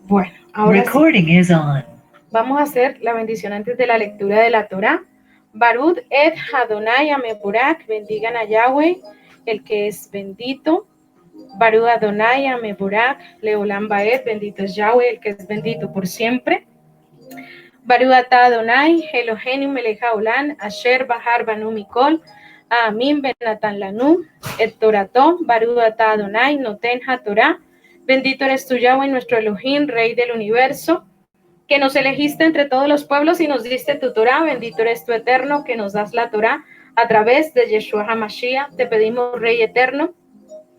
Bueno, ahora sí. Vamos a hacer la bendición antes de la lectura de la Torá. Barud et Adonai Ameburak, bendigan a Yahweh, el que es bendito. Barud Adonai Ameburak, Leolam Baed, bendito es Yahweh, el que es bendito por siempre. Barud Ata Adonai, Eloheinu Melech Haolam, Asher Bahar Banu Mikol, Amin Benatan Lanu, et Torato, Barud Ata Adonai, Noten HaTorah. Bendito eres tú, Yahweh, nuestro Elohim, Rey del universo, que nos elegiste entre todos los pueblos y nos diste tu Torah. Bendito eres tú, eterno, que nos das la Torah a través de Yeshua HaMashiach. Te pedimos, Rey eterno,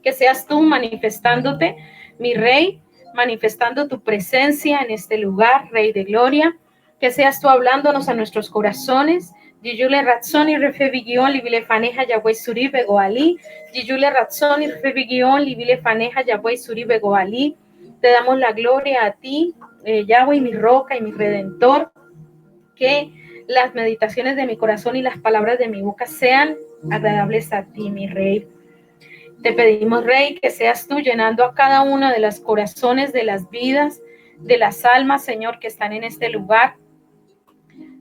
que seas tú manifestándote, mi Rey, manifestando tu presencia en este lugar, Rey de gloria, que seas tú hablándonos a nuestros corazones. Yiyule Ratzoni Refebigion Libile Faneja Yahweh Suribe Goalí. Yiyule Ratzoni Refebigion Libile Faneja Yahweh Suribe Goalí. Te damos la gloria a ti, Yahweh, mi roca y mi redentor. Que las meditaciones de mi corazón y las palabras de mi boca sean agradables a ti, mi Rey. Te pedimos, Rey, que seas tú llenando a cada uno de los corazones, de las vidas, de las almas, Señor, que están en este lugar.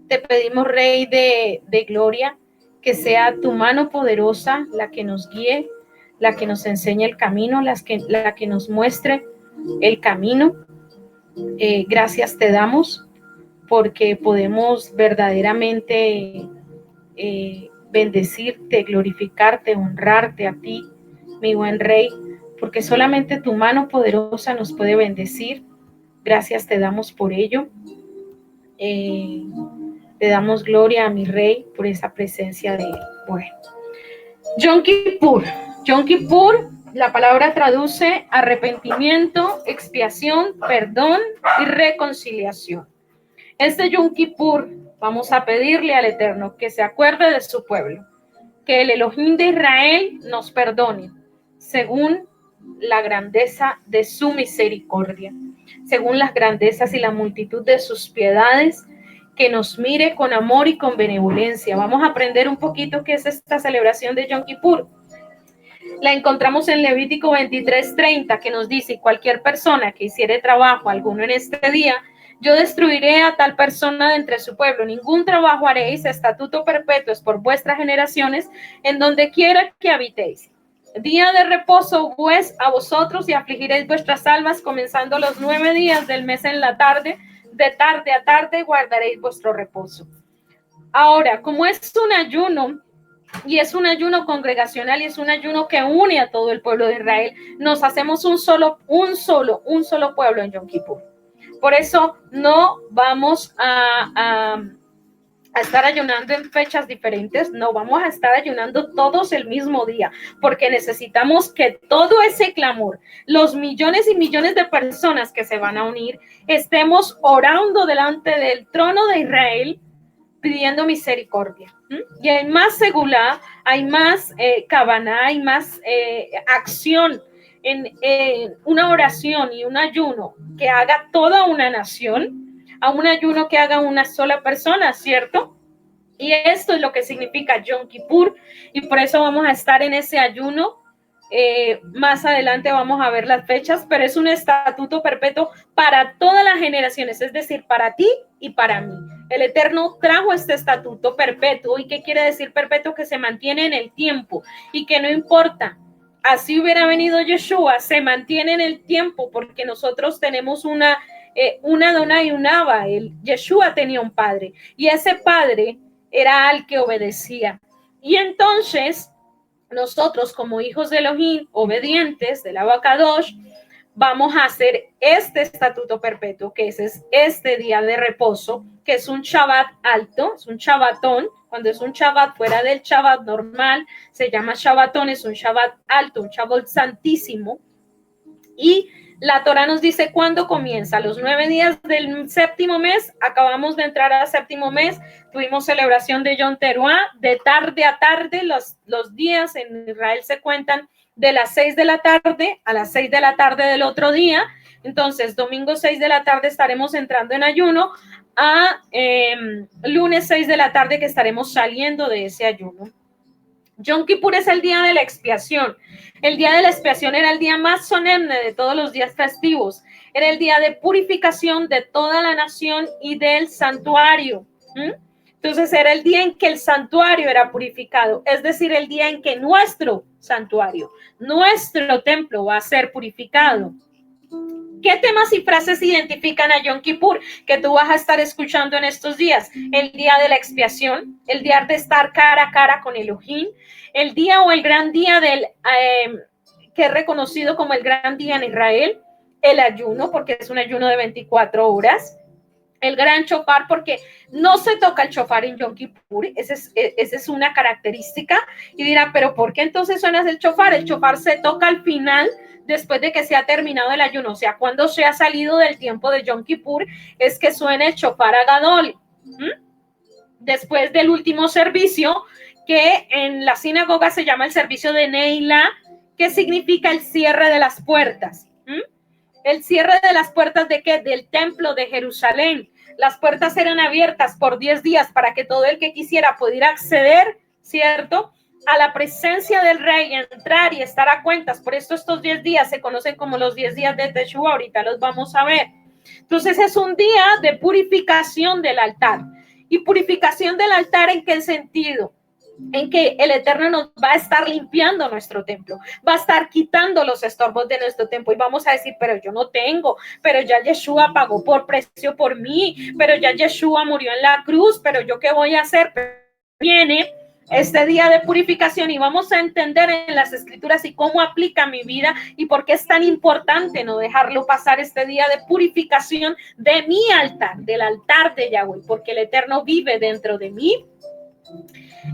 Te pedimos, Rey de gloria, que sea tu mano poderosa la que nos guíe, la que nos enseñe el camino, la que nos muestre el camino. Gracias te damos porque podemos verdaderamente bendecirte, glorificarte, honrarte a ti, mi buen Rey, porque solamente tu mano poderosa nos puede bendecir. Gracias te damos por ello. Le damos gloria a mi Rey por esa presencia de él. Bueno, Yom Kippur. Yom Kippur, la palabra traduce arrepentimiento, expiación, perdón y reconciliación. Este Yom Kippur vamos a pedirle al Eterno que se acuerde de su pueblo, que el Elohim de Israel nos perdone según la grandeza de su misericordia, según las grandezas y la multitud de sus piedades, que nos mire con amor y con benevolencia. Vamos a aprender un poquito qué es esta celebración de Yom Kippur. La encontramos en Levítico 23:30, que nos dice: cualquier persona que hiciere trabajo alguno en este día, yo destruiré a tal persona de entre su pueblo. Ningún trabajo haréis, estatuto perpetuo es por vuestras generaciones, en donde quiera que habitéis. Día de reposo pues a vosotros, y afligiréis vuestras almas, comenzando los 9 días del mes en la tarde, de tarde a tarde guardaréis vuestro reposo. Ahora, como es un ayuno, y es un ayuno congregacional, y es un ayuno que une a todo el pueblo de Israel, nos hacemos un solo pueblo en Yom Kippur. Por eso no vamos a estar ayunando en fechas diferentes, no, vamos a estar ayunando todos el mismo día, porque necesitamos que todo ese clamor, los millones y millones de personas que se van a unir, estemos orando delante del trono de Israel, pidiendo misericordia. Y hay más segulá, hay más kavaná, hay más acción en una oración y un ayuno que haga toda una nación, a un ayuno que haga una sola persona, ¿cierto? Y esto es lo que significa Yom Kippur, y por eso vamos a estar en ese ayuno. Más adelante vamos a ver las fechas, pero es un estatuto perpetuo para todas las generaciones, es decir, para ti y para mí. El Eterno trajo este estatuto perpetuo. ¿Y qué quiere decir perpetuo? Que se mantiene en el tiempo y que no importa. Así hubiera venido Yeshua, se mantiene en el tiempo, porque nosotros tenemos una dona y un Abba. Yeshua tenía un padre, y ese padre era al que obedecía. Y entonces nosotros, como hijos de Elohim, obedientes del Abacadosh, vamos a hacer este estatuto perpetuo, que es este día de reposo, que es un Shabbat alto, es un Shabbatón. Cuando es un Shabbat fuera del Shabbat normal, se llama Shabbatón, es un Shabbat alto, un Shabbat santísimo. Y la Torah nos dice cuándo comienza. Los 9 días del séptimo mes, acabamos de entrar al séptimo mes, tuvimos celebración de Yom Teruah, de tarde a tarde. Los días en Israel se cuentan de las 6 de la tarde a las 6 de la tarde del otro día. Entonces, domingo 6 de la tarde estaremos entrando en ayuno, a lunes 6 de la tarde que estaremos saliendo de ese ayuno. Yom Kippur es el día de la expiación. El día de la expiación era el día más solemne de todos los días festivos. Era el día de purificación de toda la nación y del santuario. Entonces era el día en que el santuario era purificado, es decir, el día en que nuestro santuario, nuestro templo va a ser purificado. ¿Qué temas y frases identifican a Yom Kippur que tú vas a estar escuchando en estos días? El día de la expiación, el día de estar cara a cara con Elohim, el día o el gran día que es reconocido como el gran día en Israel, el ayuno, porque es un ayuno de 24 horas, el gran shofar, porque no se toca el shofar en Yom Kippur, esa es una característica, y dirá, pero ¿por qué entonces suena el shofar? El shofar se toca al final, después de que se ha terminado el ayuno, o sea, cuando se ha salido del tiempo de Yom Kippur, es que suena el shofar agadol, después del último servicio, que en la sinagoga se llama el servicio de Neila, que significa el cierre de las puertas. El cierre de las puertas ¿de qué? Del templo de Jerusalén. Las puertas eran abiertas por 10 días para que todo el que quisiera pudiera acceder, ¿cierto?, a la presencia del rey, entrar y estar a cuentas. Por esto estos 10 días se conocen como los 10 días de Teshuvah, ahorita los vamos a ver. Entonces es un día de purificación del altar. ¿Y purificación del altar en qué sentido? En que el Eterno nos va a estar limpiando nuestro templo, va a estar quitando los estorbos de nuestro templo y vamos a decir, pero yo no tengo, pero ya Yeshua pagó por precio por mí, pero ya Yeshua murió en la cruz, pero yo qué voy a hacer. Pero viene este día de purificación y vamos a entender en las escrituras y cómo aplica mi vida y por qué es tan importante no dejarlo pasar este día de purificación de mi altar, del altar de Yahweh, porque el Eterno vive dentro de mí.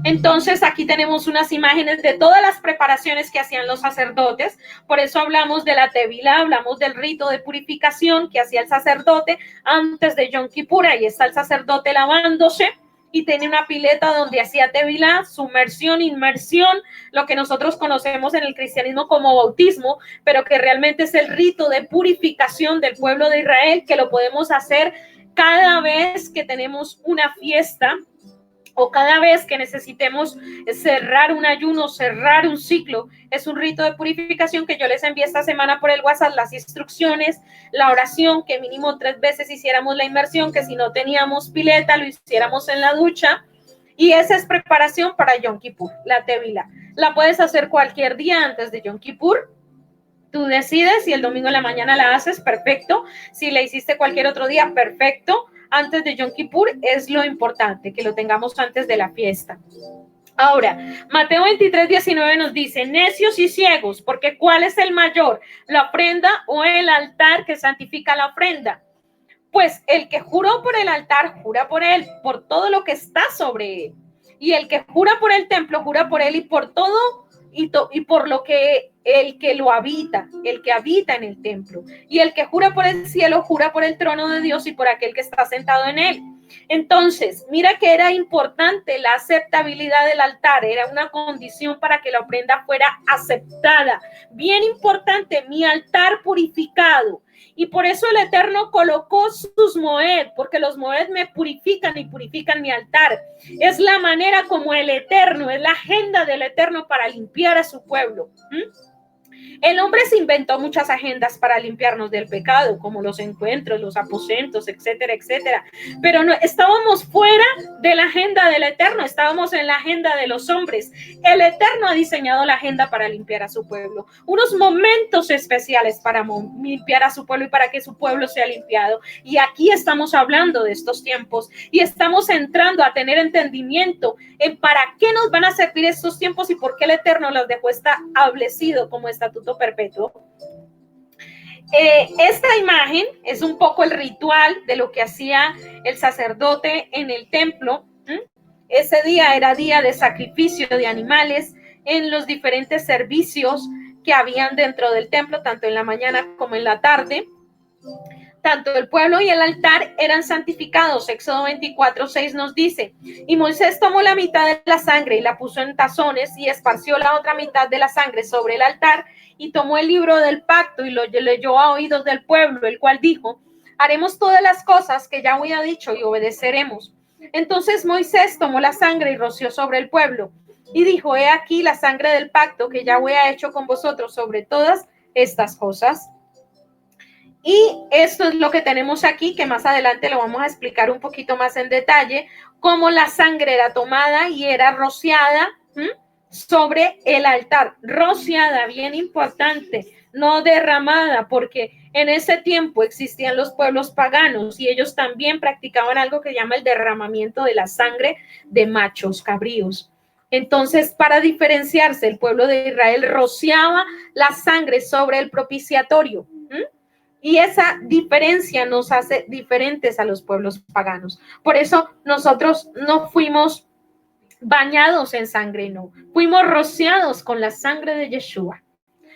Entonces aquí tenemos unas imágenes de todas las preparaciones que hacían los sacerdotes, por eso hablamos de la tevilá, hablamos del rito de purificación que hacía el sacerdote antes de Yom Kippur. Ahí está el sacerdote lavándose y tiene una pileta donde hacía tevilá, sumersión, inmersión, lo que nosotros conocemos en el cristianismo como bautismo, pero que realmente es el rito de purificación del pueblo de Israel, que lo podemos hacer cada vez que tenemos una fiesta o cada vez que necesitemos cerrar un ayuno, cerrar un ciclo. Es un rito de purificación que yo les envié esta semana por el WhatsApp, las instrucciones, la oración, que mínimo 3 veces hiciéramos la inmersión, que si no teníamos pileta, lo hiciéramos en la ducha. Y esa es preparación para Yom Kippur, la tevilá. La puedes hacer cualquier día antes de Yom Kippur. Tú decides, si el domingo en la mañana la haces, perfecto. Si la hiciste cualquier otro día, perfecto. Antes de Yom Kippur es lo importante, que lo tengamos antes de la fiesta. Ahora, Mateo 23:19 nos dice, necios y ciegos, porque ¿cuál es el mayor? ¿La ofrenda o el altar que santifica la ofrenda? Pues el que juró por el altar, jura por él, por todo lo que está sobre él. Y el que jura por el templo, jura por él y por todo y por lo que el que lo habita, el que habita en el templo. Y el que jura por el cielo, jura por el trono de Dios y por aquel que está sentado en él. Entonces, mira que era importante la aceptabilidad del altar, era una condición para que la ofrenda fuera aceptada. Bien importante, mi altar purificado. Y por eso el Eterno colocó sus moed, porque los moed me purifican y purifican mi altar. Es la manera como el Eterno, es la agenda del Eterno para limpiar a su pueblo. El hombre se inventó muchas agendas para limpiarnos del pecado, como los encuentros, los aposentos, etcétera, etcétera. Pero no, estábamos fuera de la agenda del Eterno, estábamos en la agenda de los hombres. El Eterno ha diseñado la agenda para limpiar a su pueblo. Unos momentos especiales para limpiar a su pueblo y para que su pueblo sea limpiado. Y aquí estamos hablando de estos tiempos y estamos entrando a tener entendimiento en para qué nos van a servir estos tiempos y por qué el Eterno los dejó establecido como estatuto perpetuo. Esta imagen es un poco el ritual de lo que hacía el sacerdote en el templo. Ese día era día de sacrificio de animales en los diferentes servicios que habían dentro del templo, tanto en la mañana como en la tarde. Tanto el pueblo y el altar eran santificados. Éxodo 24:6 nos dice, y Moisés tomó la mitad de la sangre y la puso en tazones y esparció la otra mitad de la sangre sobre el altar y tomó el libro del pacto y lo leyó a oídos del pueblo, el cual dijo, haremos todas las cosas que Yahweh ha dicho y obedeceremos. Entonces Moisés tomó la sangre y roció sobre el pueblo y dijo, he aquí la sangre del pacto que Yahweh ha hecho con vosotros sobre todas estas cosas. Y esto es lo que tenemos aquí, que más adelante lo vamos a explicar un poquito más en detalle, cómo la sangre era tomada y era rociada sobre el altar. Rociada, bien importante, no derramada, porque en ese tiempo existían los pueblos paganos y ellos también practicaban algo que llama el derramamiento de la sangre de machos cabríos. Entonces, para diferenciarse, el pueblo de Israel rociaba la sangre sobre el propiciatorio. Y esa diferencia nos hace diferentes a los pueblos paganos. Por eso nosotros no fuimos bañados en sangre, no. Fuimos rociados con la sangre de Yeshua.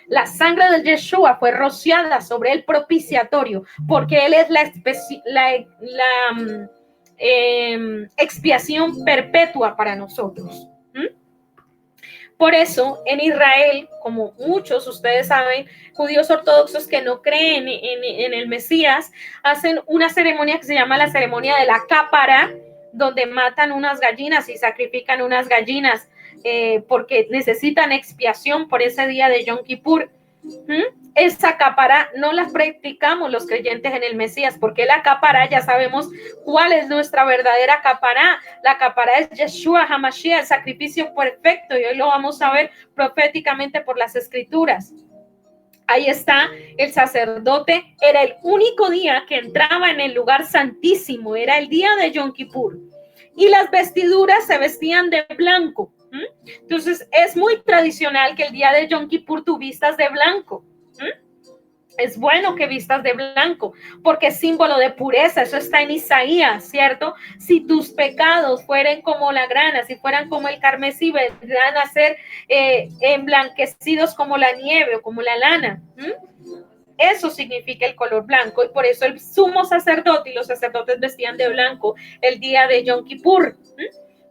La sangre de Yeshua fue rociada sobre el propiciatorio, porque Él es la expiación perpetua para nosotros. Por eso, en Israel, como muchos ustedes saben, judíos ortodoxos que no creen en el Mesías, hacen una ceremonia que se llama la ceremonia de la cápara, donde matan unas gallinas y sacrifican unas gallinas porque necesitan expiación por ese día de Yom Kippur. Esa cápara no la practicamos los creyentes en el Mesías, porque la cápara ya sabemos cuál es nuestra verdadera cápara. La cápara es Yeshua HaMashiach, el sacrificio perfecto, y hoy lo vamos a ver proféticamente por las escrituras. Ahí está el sacerdote, era el único día que entraba en el lugar santísimo, era el día de Yom Kippur, y las vestiduras se vestían de blanco. Entonces es muy tradicional que el día de Yom Kippur tú vistas de blanco. Es bueno que vistas de blanco porque es símbolo de pureza. Eso está en Isaías, ¿cierto? Si tus pecados fueren como la grana, si fueran como el carmesí, vendrán a ser emblanquecidos como la nieve o como la lana. Eso significa el color blanco, y por eso el sumo sacerdote y los sacerdotes vestían de blanco el día de Yom Kippur.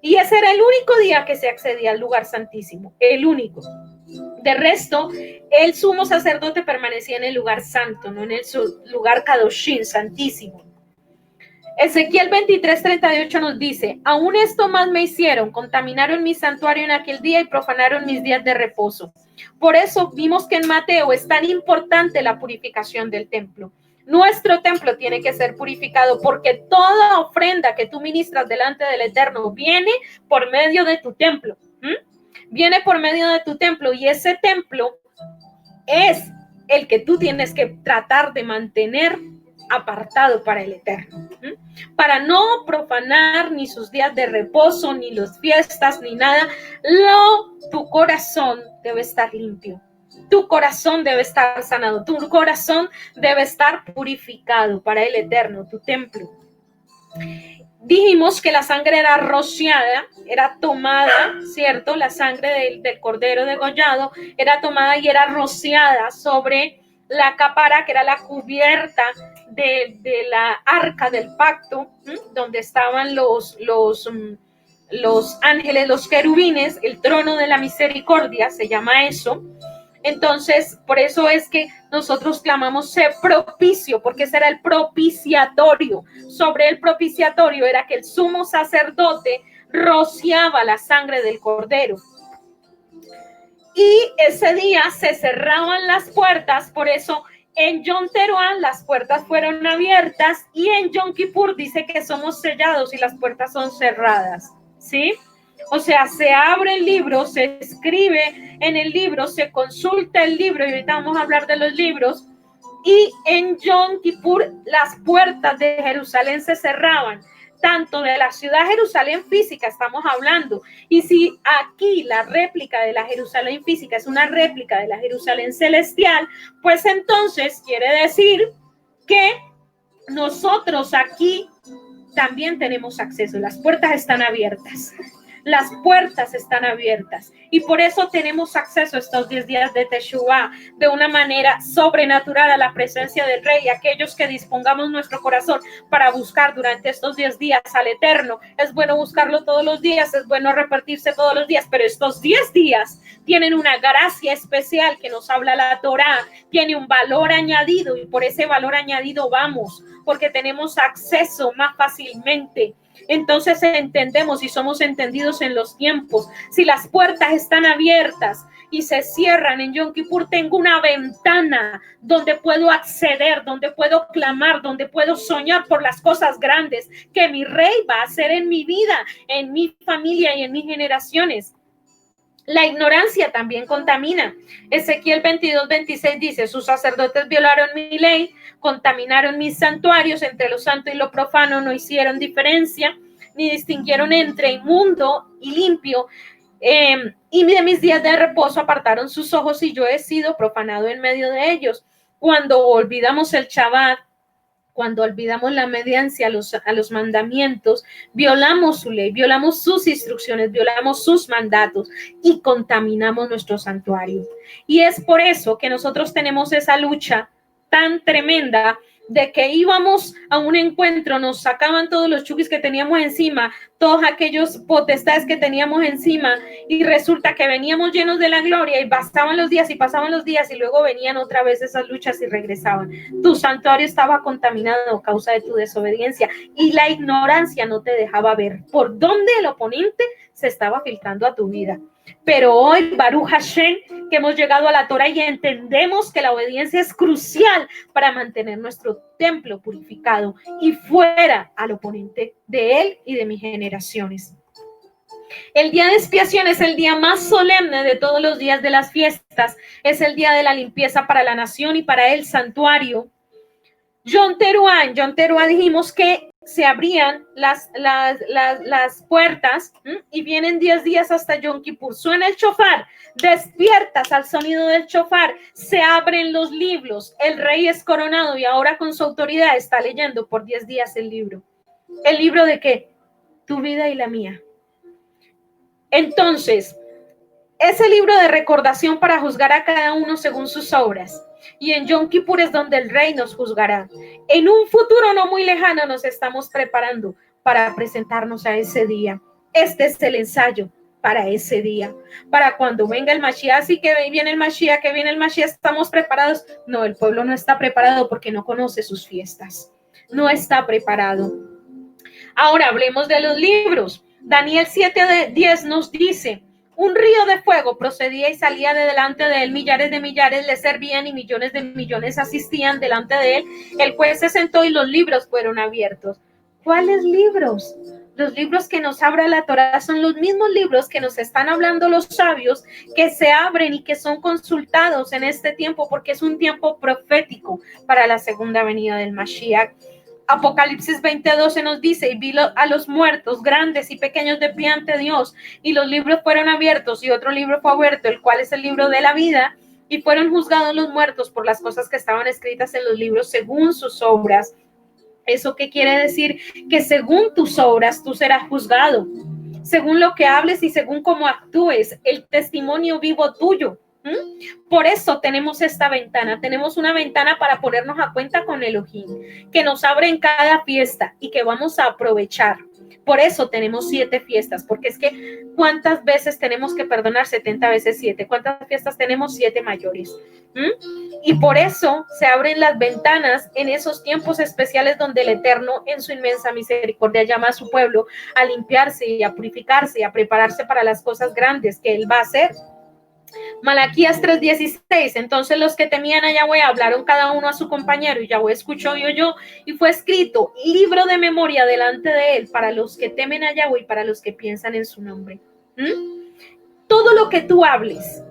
Y ese era el único día que se accedía al lugar santísimo, el único. De resto, el sumo sacerdote permanecía en el lugar santo, no en el lugar Kadoshim, santísimo. Ezequiel 23:38 nos dice: aún esto más me hicieron, contaminaron mi santuario en aquel día y profanaron mis días de reposo. Por eso vimos que en Mateo es tan importante la purificación del templo. Nuestro templo tiene que ser purificado porque toda ofrenda que tú ministras delante del Eterno viene por medio de tu templo. Viene por medio de tu templo, y ese templo es el que tú tienes que tratar de mantener apartado para el Eterno, para no profanar ni sus días de reposo, ni las fiestas, ni nada. Tu corazón debe estar limpio. Tu corazón debe estar sanado, tu corazón debe estar purificado para el Eterno, tu templo. Dijimos que la sangre era rociada, era tomada, ¿cierto? La sangre del cordero degollado era tomada y era rociada sobre la cápara, que era la cubierta de la arca del pacto, donde estaban los ángeles, los querubines, el trono de la misericordia, se llama eso. Entonces, por eso es que nosotros clamamos ser propicio, porque ese era el propiciatorio. Sobre el propiciatorio era que el sumo sacerdote rociaba la sangre del cordero. Y ese día se cerraban las puertas, por eso en Yom Teruah las puertas fueron abiertas, y en Yom Kippur dice que somos sellados y las puertas son cerradas, ¿sí? O sea, se abre el libro, se escribe en el libro, se consulta el libro, y ahorita vamos a hablar de los libros, y en Yom Kippur las puertas de Jerusalén se cerraban, tanto de la ciudad de Jerusalén física estamos hablando, y si aquí la réplica de la Jerusalén física es una réplica de la Jerusalén celestial, pues entonces quiere decir que nosotros aquí también tenemos acceso, las puertas están abiertas. Las puertas están abiertas, y por eso tenemos acceso a estos 10 días de Teshuvah de una manera sobrenatural a la presencia del Rey. Y aquellos que dispongamos nuestro corazón para buscar durante estos 10 días al Eterno, es bueno buscarlo todos los días, es bueno repartirse todos los días, pero estos 10 días tienen una gracia especial que nos habla la Torá, tiene un valor añadido, y por ese valor añadido vamos, porque tenemos acceso más fácilmente. Entonces entendemos y somos entendidos en los tiempos. Si las puertas están abiertas y se cierran en Yom Kippur, tengo una ventana donde puedo acceder, donde puedo clamar, donde puedo soñar por las cosas grandes que mi rey va a hacer en mi vida, en mi familia y en mis generaciones. La ignorancia también contamina. Ezequiel 22:26 dice: sus sacerdotes violaron mi ley, contaminaron mis santuarios, entre lo santo y lo profano no hicieron diferencia, ni distinguieron entre inmundo y limpio, y de mis días de reposo apartaron sus ojos, y yo he sido profanado en medio de ellos. Cuando olvidamos el Shabbat, cuando olvidamos la obediencia a los mandamientos, violamos su ley, violamos sus instrucciones, violamos sus mandatos y contaminamos nuestro santuario. Y es por eso que nosotros tenemos esa lucha tan tremenda de que íbamos a un encuentro, nos sacaban todos los chukis que teníamos encima, todos aquellos potestades que teníamos encima, y resulta que veníamos llenos de la gloria y pasaban los días y luego venían otra vez esas luchas y regresaban. Tu santuario estaba contaminado a causa de tu desobediencia, y la ignorancia no te dejaba ver por dónde el oponente se estaba filtrando a tu vida. Pero hoy, Baruch Hashem, que hemos llegado a la Torah y entendemos que la obediencia es crucial para mantener nuestro templo purificado y fuera al oponente de él y de mis generaciones. El día de expiación es el día más solemne de todos los días de las fiestas. Es el día de la limpieza para la nación y para el santuario. Yom Teruah dijimos que se abrían las puertas, y vienen 10 días hasta Yom Kippur. Suena el shofar, despiertas al sonido del shofar, se abren los libros, el rey es coronado y ahora con su autoridad está leyendo por 10 días el libro. ¿El libro de qué? Tu vida y la mía. Entonces, ese libro de recordación para juzgar a cada uno según sus obras. Y en Yom Kippur es donde el rey nos juzgará. En un futuro no muy lejano nos estamos preparando para presentarnos a ese día. Este es el ensayo para ese día, para cuando venga el Mashiach. Así que viene el Mashiach, ¿estamos preparados? No, el pueblo no está preparado porque no conoce sus fiestas. No está preparado. Ahora hablemos de los libros. Daniel 7:10 nos dice: un río de fuego procedía y salía de delante de él, millares de millares le servían y millones de millones asistían delante de él. El juez se sentó y los libros fueron abiertos. ¿Cuáles libros? Los libros que nos abre la Torah son los mismos libros que nos están hablando los sabios, que se abren y que son consultados en este tiempo, porque es un tiempo profético para la segunda venida del Mashiach. Apocalipsis 20:12 nos dice: y vi a los muertos, grandes y pequeños, de pie ante Dios, y los libros fueron abiertos, y otro libro fue abierto, el cual es el libro de la vida, y fueron juzgados los muertos por las cosas que estaban escritas en los libros según sus obras. ¿Eso qué quiere decir? Que según tus obras tú serás juzgado, según lo que hables y según cómo actúes, el testimonio vivo tuyo. Por eso tenemos esta ventana, tenemos una ventana para ponernos a cuenta con Elohim, que nos abre en cada fiesta y que vamos a aprovechar. Por eso tenemos 7 fiestas, porque es que ¿cuántas veces tenemos que perdonar? 70 veces 7. ¿Cuántas fiestas tenemos? 7 mayores. Y por eso se abren las ventanas en esos tiempos especiales donde el Eterno en su inmensa misericordia llama a su pueblo a limpiarse y a purificarse y a prepararse para las cosas grandes que Él va a hacer. Malaquías 3:16: entonces los que temían a Yahweh hablaron cada uno a su compañero, y Yahweh escuchó y oyó, y fue escrito libro de memoria delante de él para los que temen a Yahweh y para los que piensan en su nombre. Todo lo que tú hables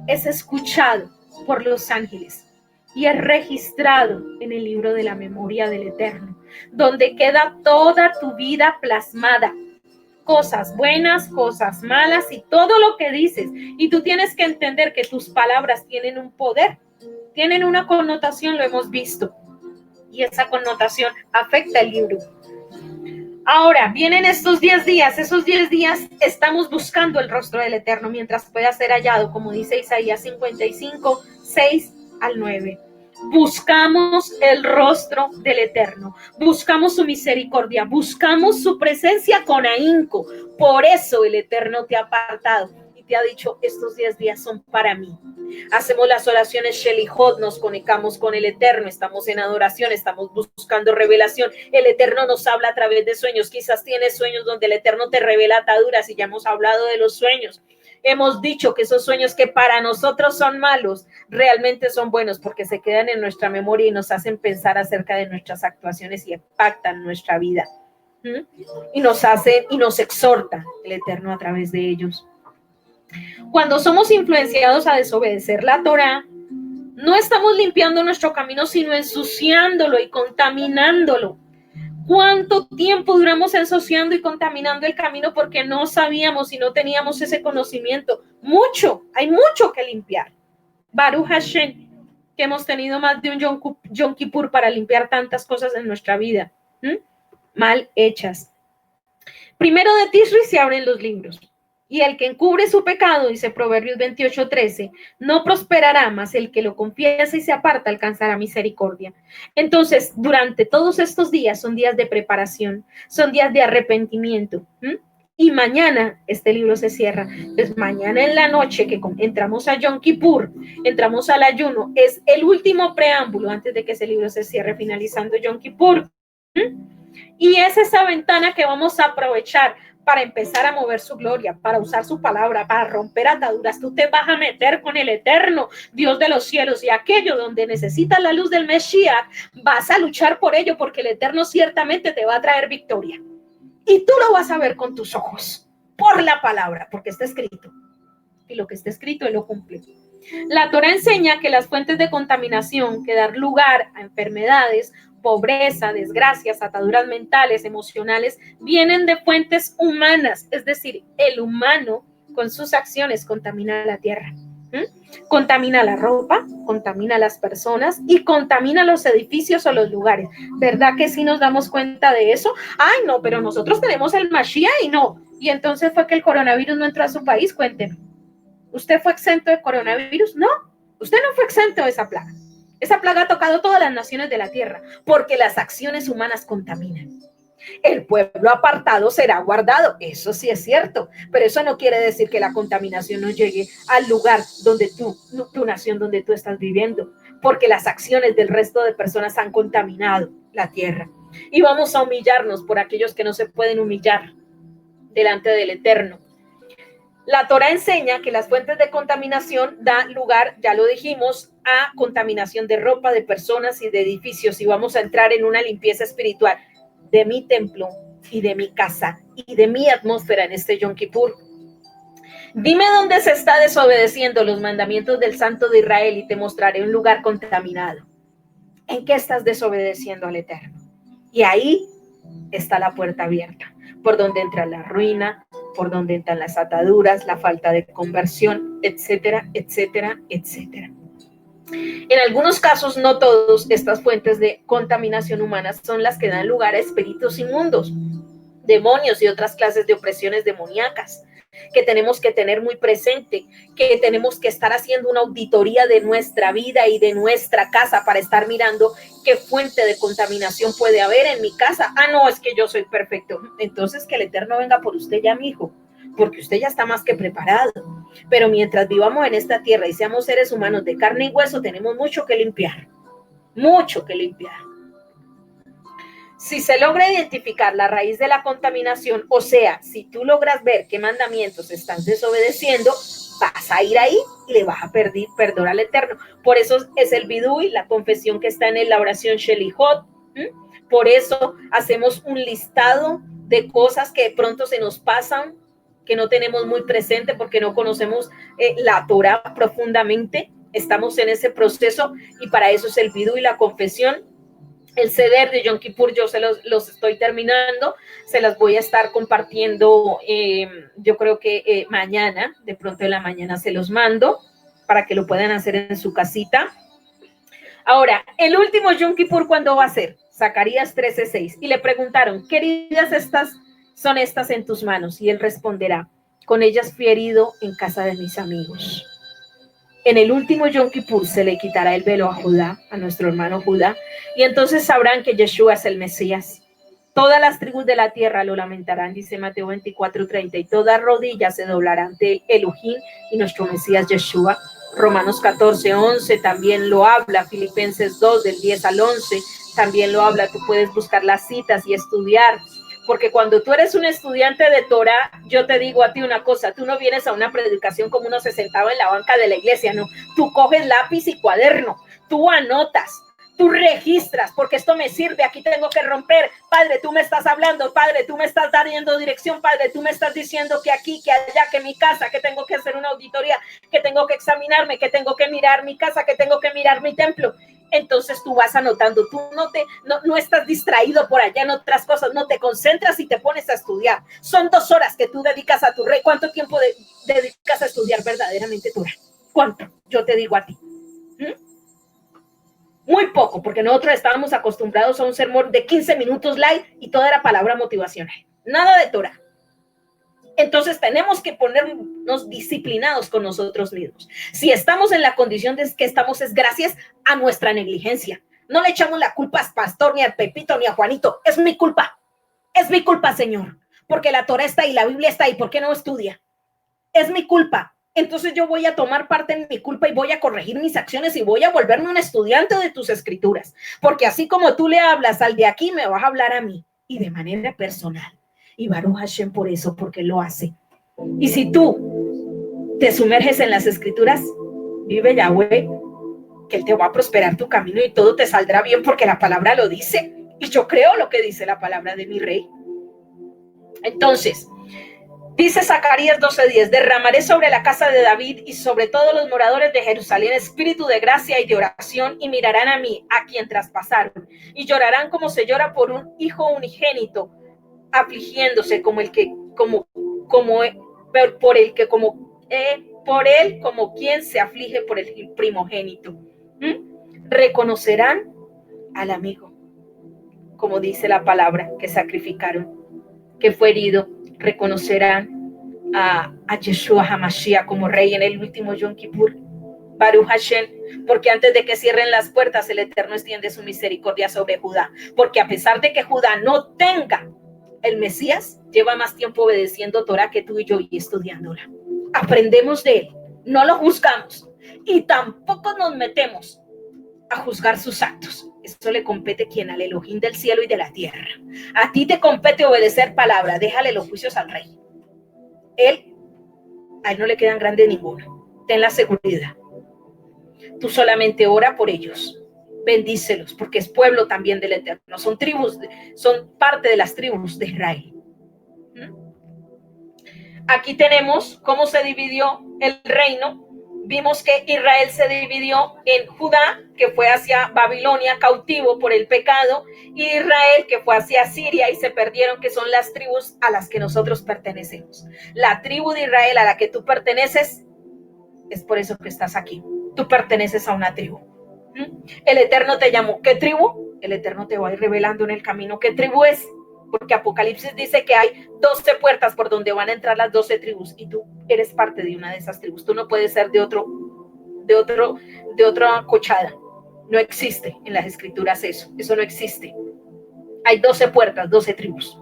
es escuchado por los ángeles y es registrado en el libro de la memoria del Eterno, donde queda toda tu vida plasmada. Cosas buenas, cosas malas y todo lo que dices. Y tú tienes que entender que tus palabras tienen un poder, tienen una connotación, lo hemos visto. Y esa connotación afecta el libro. Ahora, vienen estos 10 días. Esos 10 días estamos buscando el rostro del Eterno mientras pueda ser hallado, como dice Isaías 55, 6-9. Buscamos el rostro del Eterno, buscamos su misericordia, buscamos su presencia con ahínco. Por eso el Eterno te ha apartado y y te ha dicho, estos 10 días son para mí. Hacemos las oraciones Shelihot, nos conectamos con el Eterno, estamos en adoración, estamos buscando revelación. El Eterno nos habla a través de sueños. Quizás tienes sueños donde el Eterno te revela ataduras y ya hemos hablado de los sueños. Hemos dicho que esos sueños que para nosotros son malos, realmente son buenos porque se quedan en nuestra memoria y nos hacen pensar acerca de nuestras actuaciones y impactan nuestra vida. Y nos hacen y nos exhorta el Eterno a través de ellos. Cuando somos influenciados a desobedecer la Torá, no estamos limpiando nuestro camino, sino ensuciándolo y contaminándolo. ¿Cuánto tiempo duramos ensuciando y contaminando el camino porque no sabíamos y no teníamos ese conocimiento? Mucho, hay mucho que limpiar. Baruch Hashem, que hemos tenido más de un Yom Kippur para limpiar tantas cosas en nuestra vida, mal hechas. Primero de Tishri se abren los libros. Y el que encubre su pecado, dice Proverbios 28:13, no prosperará, mas el que lo confiesa y se aparta alcanzará misericordia. Entonces, durante todos estos días son días de preparación, son días de arrepentimiento. Y mañana este libro se cierra. Pues mañana en la noche que entramos a Yom Kippur, entramos al ayuno, es el último preámbulo antes de que ese libro se cierre, finalizando Yom Kippur. Y es esa ventana que vamos a aprovechar para empezar a mover su gloria, para usar su palabra, para romper ataduras. Tú te vas a meter con el Eterno, Dios de los cielos, y aquello donde necesitas la luz del Mesías, vas a luchar por ello, porque el Eterno ciertamente te va a traer victoria. Y tú lo vas a ver con tus ojos, por la palabra, porque está escrito. Y lo que está escrito, Él lo cumple. La Torá enseña que las fuentes de contaminación que dan lugar a enfermedades, pobreza, desgracias, ataduras mentales, emocionales, vienen de fuentes humanas, es decir, el humano con sus acciones contamina la tierra, contamina la ropa, contamina las personas y contamina los edificios o los lugares. ¿Verdad que sí nos damos cuenta de eso? Ay, no, pero nosotros tenemos el Mashiach y no. Y entonces fue que el coronavirus no entró a su país, cuéntenos. ¿Usted fue exento de coronavirus? No, usted no fue exento de esa plaga. Esa plaga ha tocado todas las naciones de la tierra, porque las acciones humanas contaminan. El pueblo apartado será guardado, eso sí es cierto, pero eso no quiere decir que la contaminación no llegue al lugar donde tu nación, donde tú estás viviendo, porque las acciones del resto de personas han contaminado la tierra. Y vamos a humillarnos por aquellos que no se pueden humillar delante del Eterno. La Torá enseña que las fuentes de contaminación dan lugar, ya lo dijimos, a contaminación de ropa, de personas y de edificios. Y vamos a entrar en una limpieza espiritual de mi templo y de mi casa y de mi atmósfera en este Yom Kippur. Dime dónde se está desobedeciendo los mandamientos del Santo de Israel y te mostraré un lugar contaminado. ¿En qué estás desobedeciendo al Eterno? Y ahí está la puerta abierta, por donde entra la ruina, por donde entran las ataduras, la falta de conversión, etcétera, etcétera, etcétera. En algunos casos, no todos, estas fuentes de contaminación humana son las que dan lugar a espíritus inmundos, demonios y otras clases de opresiones demoníacas, que tenemos que tener muy presente, que tenemos que estar haciendo una auditoría de nuestra vida y de nuestra casa para estar mirando qué fuente de contaminación puede haber en mi casa. Ah, no, es que yo soy perfecto. Entonces que el Eterno venga por usted ya, mi hijo, porque usted ya está más que preparado. Pero mientras vivamos en esta tierra y seamos seres humanos de carne y hueso, tenemos mucho que limpiar, mucho que limpiar. Si se logra identificar la raíz de la contaminación, o sea, si tú logras ver qué mandamientos estás desobedeciendo, vas a ir ahí y le vas a pedir perdón al Eterno. Por eso es el vidui, la confesión que está en la oración Shelihot. Por eso hacemos un listado de cosas que de pronto se nos pasan, que no tenemos muy presente porque no conocemos la Torah profundamente. Estamos en ese proceso y para eso es el vidui, la confesión. El ceder de Yom Kippur yo se los estoy terminando, se las voy a estar compartiendo, yo creo que mañana, de pronto en la mañana se los mando para que lo puedan hacer en su casita. Ahora, el último Yom Kippur, ¿cuándo va a ser? Zacarías 13:6. Y le preguntaron, ¿qué heridas son estas en tus manos? Y él responderá, con ellas fui herido en casa de mis amigos. En el último Yom Kippur se le quitará el velo a Judá, a nuestro hermano Judá, y entonces sabrán que Yeshua es el Mesías. Todas las tribus de la tierra lo lamentarán, dice Mateo 24:30, y todas rodillas se doblarán de Elohim y nuestro Mesías Yeshua. Romanos 14:11 también lo habla, Filipenses 2 del 10 al 11 también lo habla. Tú puedes buscar las citas y estudiar, porque cuando tú eres un estudiante de Torah, yo te digo a ti una cosa, tú no vienes a una predicación como uno se sentaba en la banca de la iglesia, no, tú coges lápiz y cuaderno, tú anotas, tú registras, porque esto me sirve, aquí tengo que romper, Padre, tú me estás hablando, Padre, tú me estás dando dirección, Padre, tú me estás diciendo que aquí, que allá, que mi casa, que tengo que hacer una auditoría, que tengo que examinarme, que tengo que mirar mi casa, que tengo que mirar mi templo. Entonces tú vas anotando, tú no estás distraído por allá en otras cosas, no te concentras y te pones a estudiar. Son 2 horas que tú dedicas a tu rey. ¿Cuánto tiempo dedicas a estudiar verdaderamente Torah? ¿Cuánto? Yo te digo a ti. Muy poco, porque nosotros estábamos acostumbrados a un sermón de 15 minutos light y toda era palabra motivacional. Nada de Torah. Entonces tenemos que ponernos disciplinados con nosotros mismos. Si estamos en la condición de que estamos es gracias a nuestra negligencia. No le echamos la culpa al pastor, ni al Pepito, ni a Juanito. Es mi culpa, Señor, porque la Torah está ahí, la Biblia está ahí. ¿Por qué no estudia? Es mi culpa. Entonces yo voy a tomar parte en mi culpa y voy a corregir mis acciones y voy a volverme un estudiante de tus escrituras. Porque así como tú le hablas al de aquí, me vas a hablar a mí y de manera personal. Y Baruch Hashem por eso, porque lo hace. Y si tú te sumerges en las escrituras, vive Yahweh, que Él te va a prosperar tu camino y todo te saldrá bien porque la palabra lo dice. Y yo creo lo que dice la palabra de mi rey. Entonces, dice Zacarías 12:10, derramaré sobre la casa de David y sobre todos los moradores de Jerusalén espíritu de gracia y de oración, y mirarán a mí, a quien traspasaron, y llorarán como se llora por un hijo unigénito, afligiéndose como quien se aflige por el primogénito. Reconocerán al amigo, como dice la palabra, que sacrificaron, que fue herido. Reconocerán a Yeshua HaMashiach como rey en el último Yom Kippur. Baruch Hashem, porque antes de que cierren las puertas, el Eterno extiende su misericordia sobre Judá, porque a pesar de que Judá no tenga el Mesías, lleva más tiempo obedeciendo Torah que tú y yo y estudiándola. Aprendemos de él, no lo juzgamos y tampoco nos metemos a juzgar sus actos. Eso le compete ¿quién? Al Elohim del cielo y de la tierra. A ti te compete obedecer palabra, déjale los juicios al rey. A él no le quedan grandes ninguno. Ten la seguridad. Tú solamente ora por ellos. Bendícelos, porque es pueblo también del Eterno. Son tribus, son parte de las tribus de Israel. Aquí tenemos cómo se dividió el reino. Vimos que Israel se dividió en Judá, que fue hacia Babilonia cautivo por el pecado, y Israel, que fue hacia Siria y se perdieron, que son las tribus a las que nosotros pertenecemos. La tribu de Israel a la que tú perteneces, es por eso que estás aquí. Tú perteneces a una tribu. El Eterno te llamó. ¿Qué tribu? El Eterno te va a ir revelando en el camino qué tribu es, porque Apocalipsis dice que hay 12 puertas por donde van a entrar las 12 tribus y tú eres parte de una de esas tribus. Tú no puedes ser de otra cochada. No existe en las escrituras eso no existe. Hay 12 puertas, 12 tribus,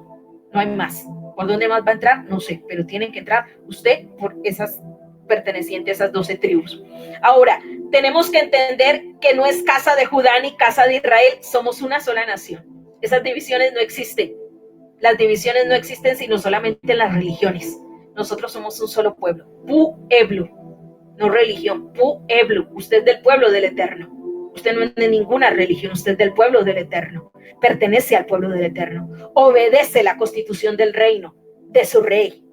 no hay más. ¿Por dónde más va a entrar? No sé, pero tienen que entrar usted por esas pertenecientes a esas 12 tribus. Ahora, tenemos que entender que no es casa de Judá ni casa de Israel, somos una sola nación. Esas divisiones no existen. Las divisiones no existen sino solamente en las religiones. Nosotros somos un solo pueblo, pueblo, no religión, pueblo. Usted es del pueblo del Eterno. Usted no es de ninguna religión, usted es del pueblo del Eterno. Pertenece al pueblo del Eterno. Obedece la constitución del reino, de su rey.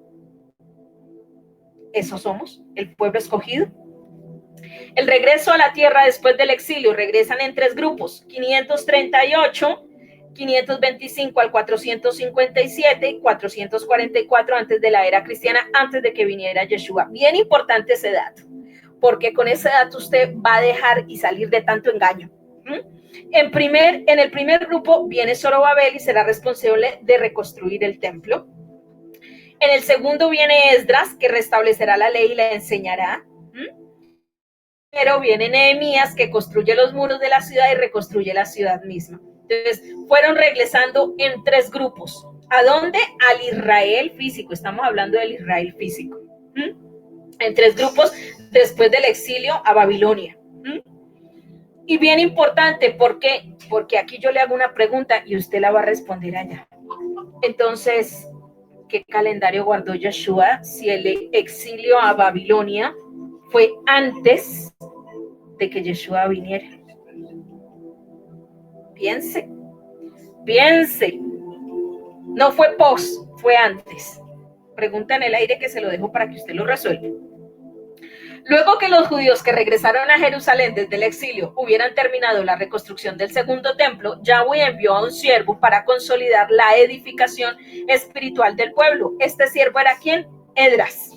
Eso somos, el pueblo escogido. El regreso a la tierra después del exilio, regresan en 3 grupos, 538, 525 al 457 y 444 antes de la era cristiana, antes de que viniera Yeshua. Bien importante ese dato, porque con ese dato usted va a dejar y salir de tanto engaño. En el primer grupo viene Zorobabel y será responsable de reconstruir el templo. En el segundo viene Esdras, que restablecerá la ley y la enseñará. Pero viene Nehemías, que construye los muros de la ciudad y reconstruye la ciudad misma. Entonces, fueron regresando en 3 grupos. ¿A dónde? Al Israel físico. Estamos hablando del Israel físico. En 3 grupos después del exilio a Babilonia. Y bien importante, ¿por qué? Porque aquí yo le hago una pregunta y usted la va a responder allá. Entonces, ¿qué calendario guardó Yeshua si el exilio a Babilonia fue antes de que Yeshua viniera? Piense. No fue post, fue antes. Pregunta en el aire que se lo dejo para que usted lo resuelva. Luego que los judíos que regresaron a Jerusalén desde el exilio hubieran terminado la reconstrucción del segundo templo, Yahweh envió a un siervo para consolidar la edificación espiritual del pueblo. ¿Este siervo era quién? Esdras.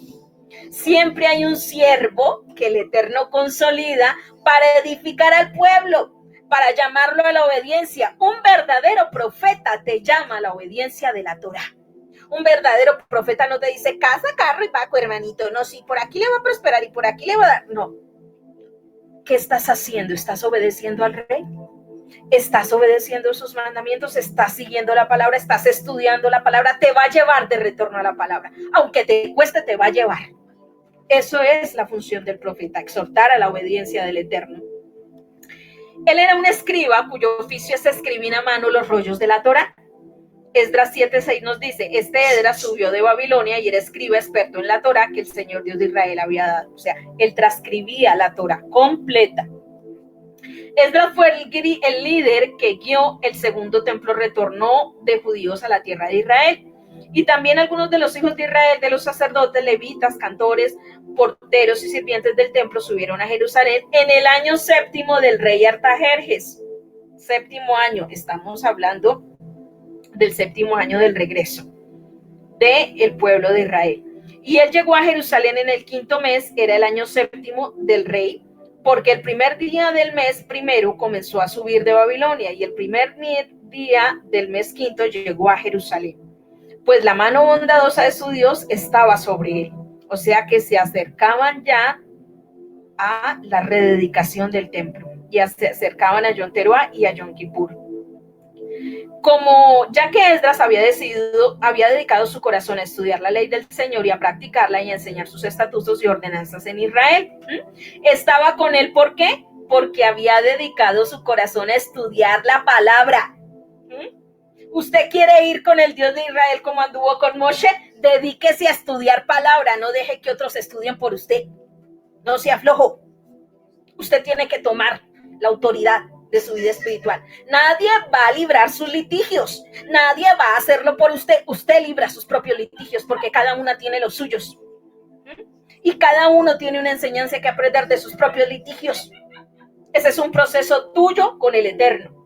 Siempre hay un siervo que el Eterno consolida para edificar al pueblo, para llamarlo a la obediencia. Un verdadero profeta te llama a la obediencia de la Torah. Un verdadero profeta no te dice casa, carro y paco, hermanito. No, sí, por aquí le va a prosperar y por aquí le va a dar. No. ¿Qué estás haciendo? ¿Estás obedeciendo al rey? ¿Estás obedeciendo sus mandamientos? ¿Estás siguiendo la palabra? ¿Estás estudiando la palabra? Te va a llevar de retorno a la palabra. Aunque te cueste, te va a llevar. Eso es la función del profeta, exhortar a la obediencia del Eterno. Él era un escriba cuyo oficio es escribir a mano los rollos de la Torah. Esdras 7:6 nos dice, Esdras subió de Babilonia y era escriba experto en la Torah que el Señor Dios de Israel había dado. O sea, él transcribía la Torah completa. Esdras fue el líder que guió el segundo templo retorno de judíos a la tierra de Israel. Y también algunos de los hijos de Israel, de los sacerdotes, levitas, cantores, porteros y sirvientes del templo subieron a Jerusalén en el año 7º del rey Artajerjes. 7º año, estamos hablando del 7º año del regreso del pueblo de Israel. Y él llegó a Jerusalén en el 5º mes, era el año 7º del rey, porque el primer día del mes primero comenzó a subir de Babilonia y el primer día del mes 5º llegó a Jerusalén. Pues la mano bondadosa de su Dios estaba sobre él. O sea que se acercaban ya a la rededicación del templo. Ya se acercaban a Yom Teruah y a Yom Kippur. Como ya que Esdras había dedicado su corazón a estudiar la ley del Señor y a practicarla y a enseñar sus estatutos y ordenanzas en Israel, estaba con él, ¿por qué? Porque había dedicado su corazón a estudiar la palabra. ¿Usted quiere ir con el Dios de Israel como anduvo con Moshe? Dedíquese a estudiar palabra, no deje que otros estudien por usted. No sea flojo. Usted tiene que tomar la autoridad de su vida espiritual. Nadie va a librar sus litigios. Nadie va a hacerlo por usted. Usted libra sus propios litigios porque cada una tiene los suyos. Y cada uno tiene una enseñanza que aprender de sus propios litigios. Ese es un proceso tuyo con el Eterno.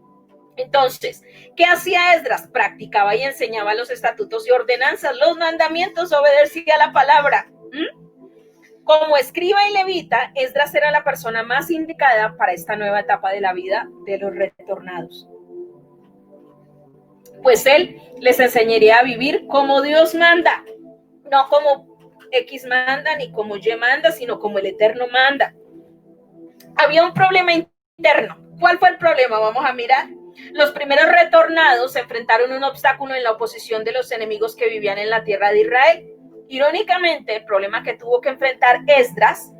Entonces, ¿qué hacía Esdras? Practicaba y enseñaba los estatutos y ordenanzas, los mandamientos, obedecía a la palabra. Como escriba y levita, Esdras era la persona más indicada para esta nueva etapa de la vida de los retornados. Pues él les enseñaría a vivir como Dios manda, no como X manda ni como Y manda, sino como el Eterno manda. Había un problema interno. ¿Cuál fue el problema? Vamos a mirar. Los primeros retornados se enfrentaron a un obstáculo en la oposición de los enemigos que vivían en la tierra de Israel. Irónicamente, el problema que tuvo que enfrentar Esdras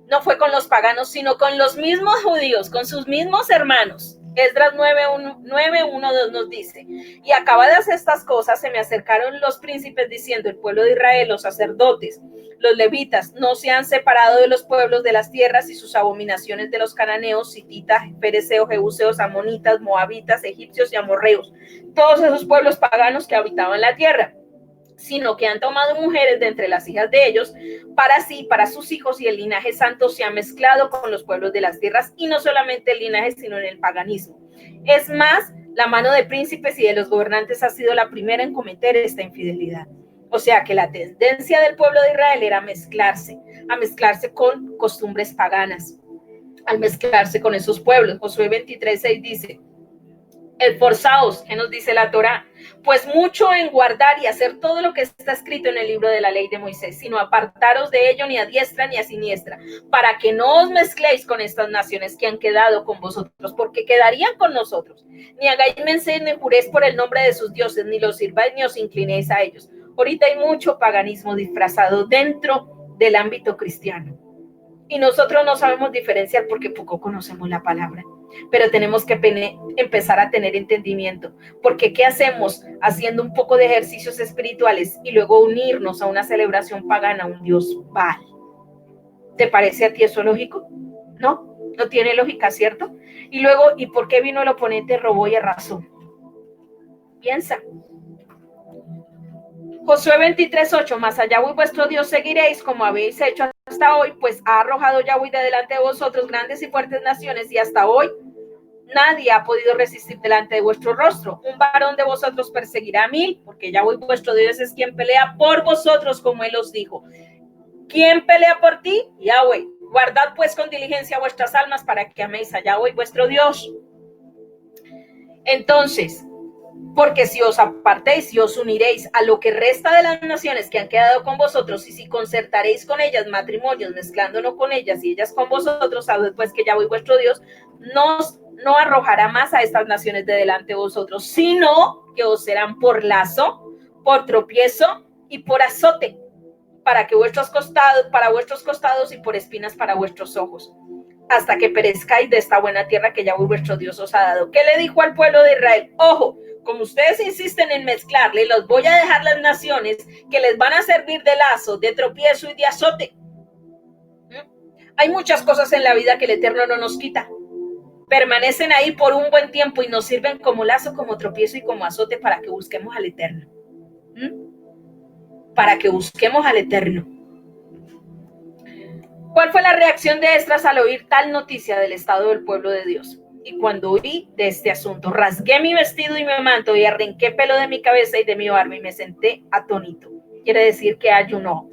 no fue con los paganos, sino con los mismos judíos, con sus mismos hermanos. Esdras 9:1-2 nos dice, y acabadas estas cosas se me acercaron los príncipes diciendo, el pueblo de Israel, los sacerdotes, los levitas, no se han separado de los pueblos de las tierras y sus abominaciones de los cananeos, hititas, fereceos, jebuseos, amonitas, moabitas, egipcios y amorreos, todos esos pueblos paganos que habitaban la tierra, sino que han tomado mujeres de entre las hijas de ellos para sí, para sus hijos, y el linaje santo se ha mezclado con los pueblos de las tierras, y no solamente el linaje, sino en el paganismo. Es más, la mano de príncipes y de los gobernantes ha sido la primera en cometer esta infidelidad. O sea que la tendencia del pueblo de Israel era a mezclarse con costumbres paganas, al mezclarse con esos pueblos. Josué 23:6 dice, Esforzaos, que nos dice la Torá, pues mucho en guardar y hacer todo lo que está escrito en el libro de la ley de Moisés, sino apartaros de ello ni a diestra ni a siniestra, para que no os mezcléis con estas naciones que han quedado con vosotros, porque quedarían con nosotros. Ni hagáis mención ni juréis por el nombre de sus dioses, ni los sirváis ni os inclinéis a ellos. Ahorita hay mucho paganismo disfrazado dentro del ámbito cristiano. Y nosotros no sabemos diferenciar porque poco conocemos la palabra. Pero tenemos que empezar a tener entendimiento, porque ¿qué hacemos haciendo un poco de ejercicios espirituales y luego unirnos a una celebración pagana, a un dios Baal? ¿Te parece a ti eso lógico? No, no tiene lógica, ¿cierto? Y luego, ¿y por qué vino el oponente, robó y arrasó? Piensa. Josué 23:8, más allá Yahweh vuestro Dios seguiréis como habéis hecho hasta hoy, pues ha arrojado Yahweh de delante de vosotros grandes y fuertes naciones, y hasta hoy nadie ha podido resistir delante de vuestro rostro. Un varón de vosotros perseguirá a 1000, porque Yahweh vuestro Dios es quien pelea por vosotros, como él os dijo. ¿Quién pelea por ti? Yahweh. Guardad pues con diligencia vuestras almas para que améis a Yahweh vuestro Dios. Entonces, porque si os apartéis y os uniréis a lo que resta de las naciones que han quedado con vosotros, y si concertaréis con ellas matrimonios, mezclándonos con ellas y ellas con vosotros, sabed pues que Yahweh vuestro Dios no arrojará más a estas naciones de delante de vosotros, sino que os serán por lazo, por tropiezo y por azote, para vuestros costados y por espinas para vuestros ojos, hasta que perezcáis de esta buena tierra que Yahweh vuestro Dios os ha dado. ¿Qué le dijo al pueblo de Israel? Ojo, como ustedes insisten en mezclarle, los voy a dejar las naciones que les van a servir de lazo, de tropiezo y de azote. Hay muchas cosas en la vida que el Eterno no nos quita. Permanecen ahí por un buen tiempo y nos sirven como lazo, como tropiezo y como azote para que busquemos al Eterno. Para que busquemos al Eterno. ¿Cuál fue la reacción de Esdras al oír tal noticia del estado del pueblo de Dios? Y cuando oí de este asunto, rasgué mi vestido y mi manto y arranqué pelo de mi cabeza y de mi barba y me senté atónito. Quiere decir que ayunó.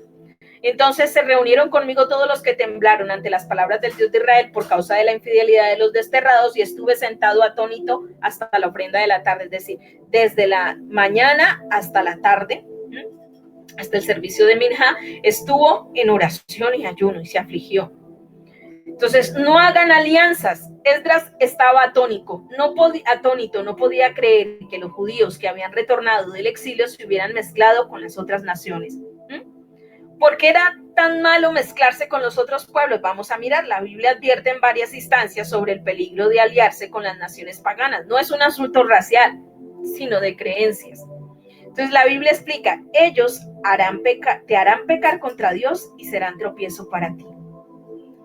Entonces se reunieron conmigo todos los que temblaron ante las palabras del Dios de Israel por causa de la infidelidad de los desterrados, y estuve sentado atónito hasta la ofrenda de la tarde, es decir, desde la mañana hasta la tarde, hasta el servicio de Minja, estuvo en oración y ayuno y se afligió. Entonces, no hagan alianzas. Esdras estaba atónito, no podía creer que los judíos que habían retornado del exilio se hubieran mezclado con las otras naciones. ¿Por qué era tan malo mezclarse con los otros pueblos? Vamos a mirar, la Biblia advierte en varias instancias sobre el peligro de aliarse con las naciones paganas. No es un asunto racial, sino de creencias. Entonces la Biblia explica, ellos te harán pecar contra Dios y serán tropiezo para ti.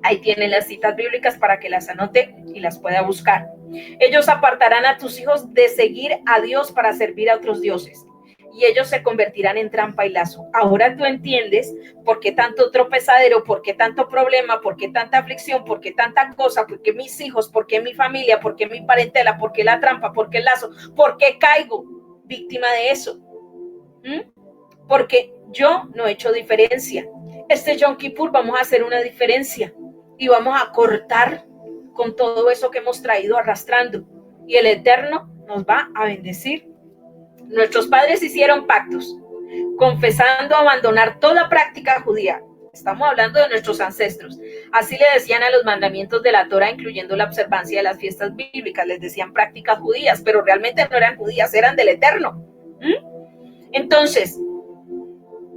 Ahí tienen las citas bíblicas para que las anote y las pueda buscar. Ellos apartarán a tus hijos de seguir a Dios para servir a otros dioses, y ellos se convertirán en trampa y lazo. Ahora tú entiendes por qué tanto tropezadero, por qué tanto problema, por qué tanta aflicción, por qué tanta cosa, por qué mis hijos, por qué mi familia, por qué mi parentela, por qué la trampa, por qué el lazo, por qué caigo víctima de eso. Porque yo no he hecho diferencia. Este Yom Kippur vamos a hacer una diferencia y vamos a cortar con todo eso que hemos traído arrastrando, y el Eterno nos va a bendecir. Nuestros padres hicieron pactos, confesando abandonar toda práctica judía. Estamos hablando de nuestros ancestros. Así le decían a los mandamientos de la Torah, incluyendo la observancia de las fiestas bíblicas. Les decían prácticas judías, pero realmente no eran judías, eran del Eterno. Entonces,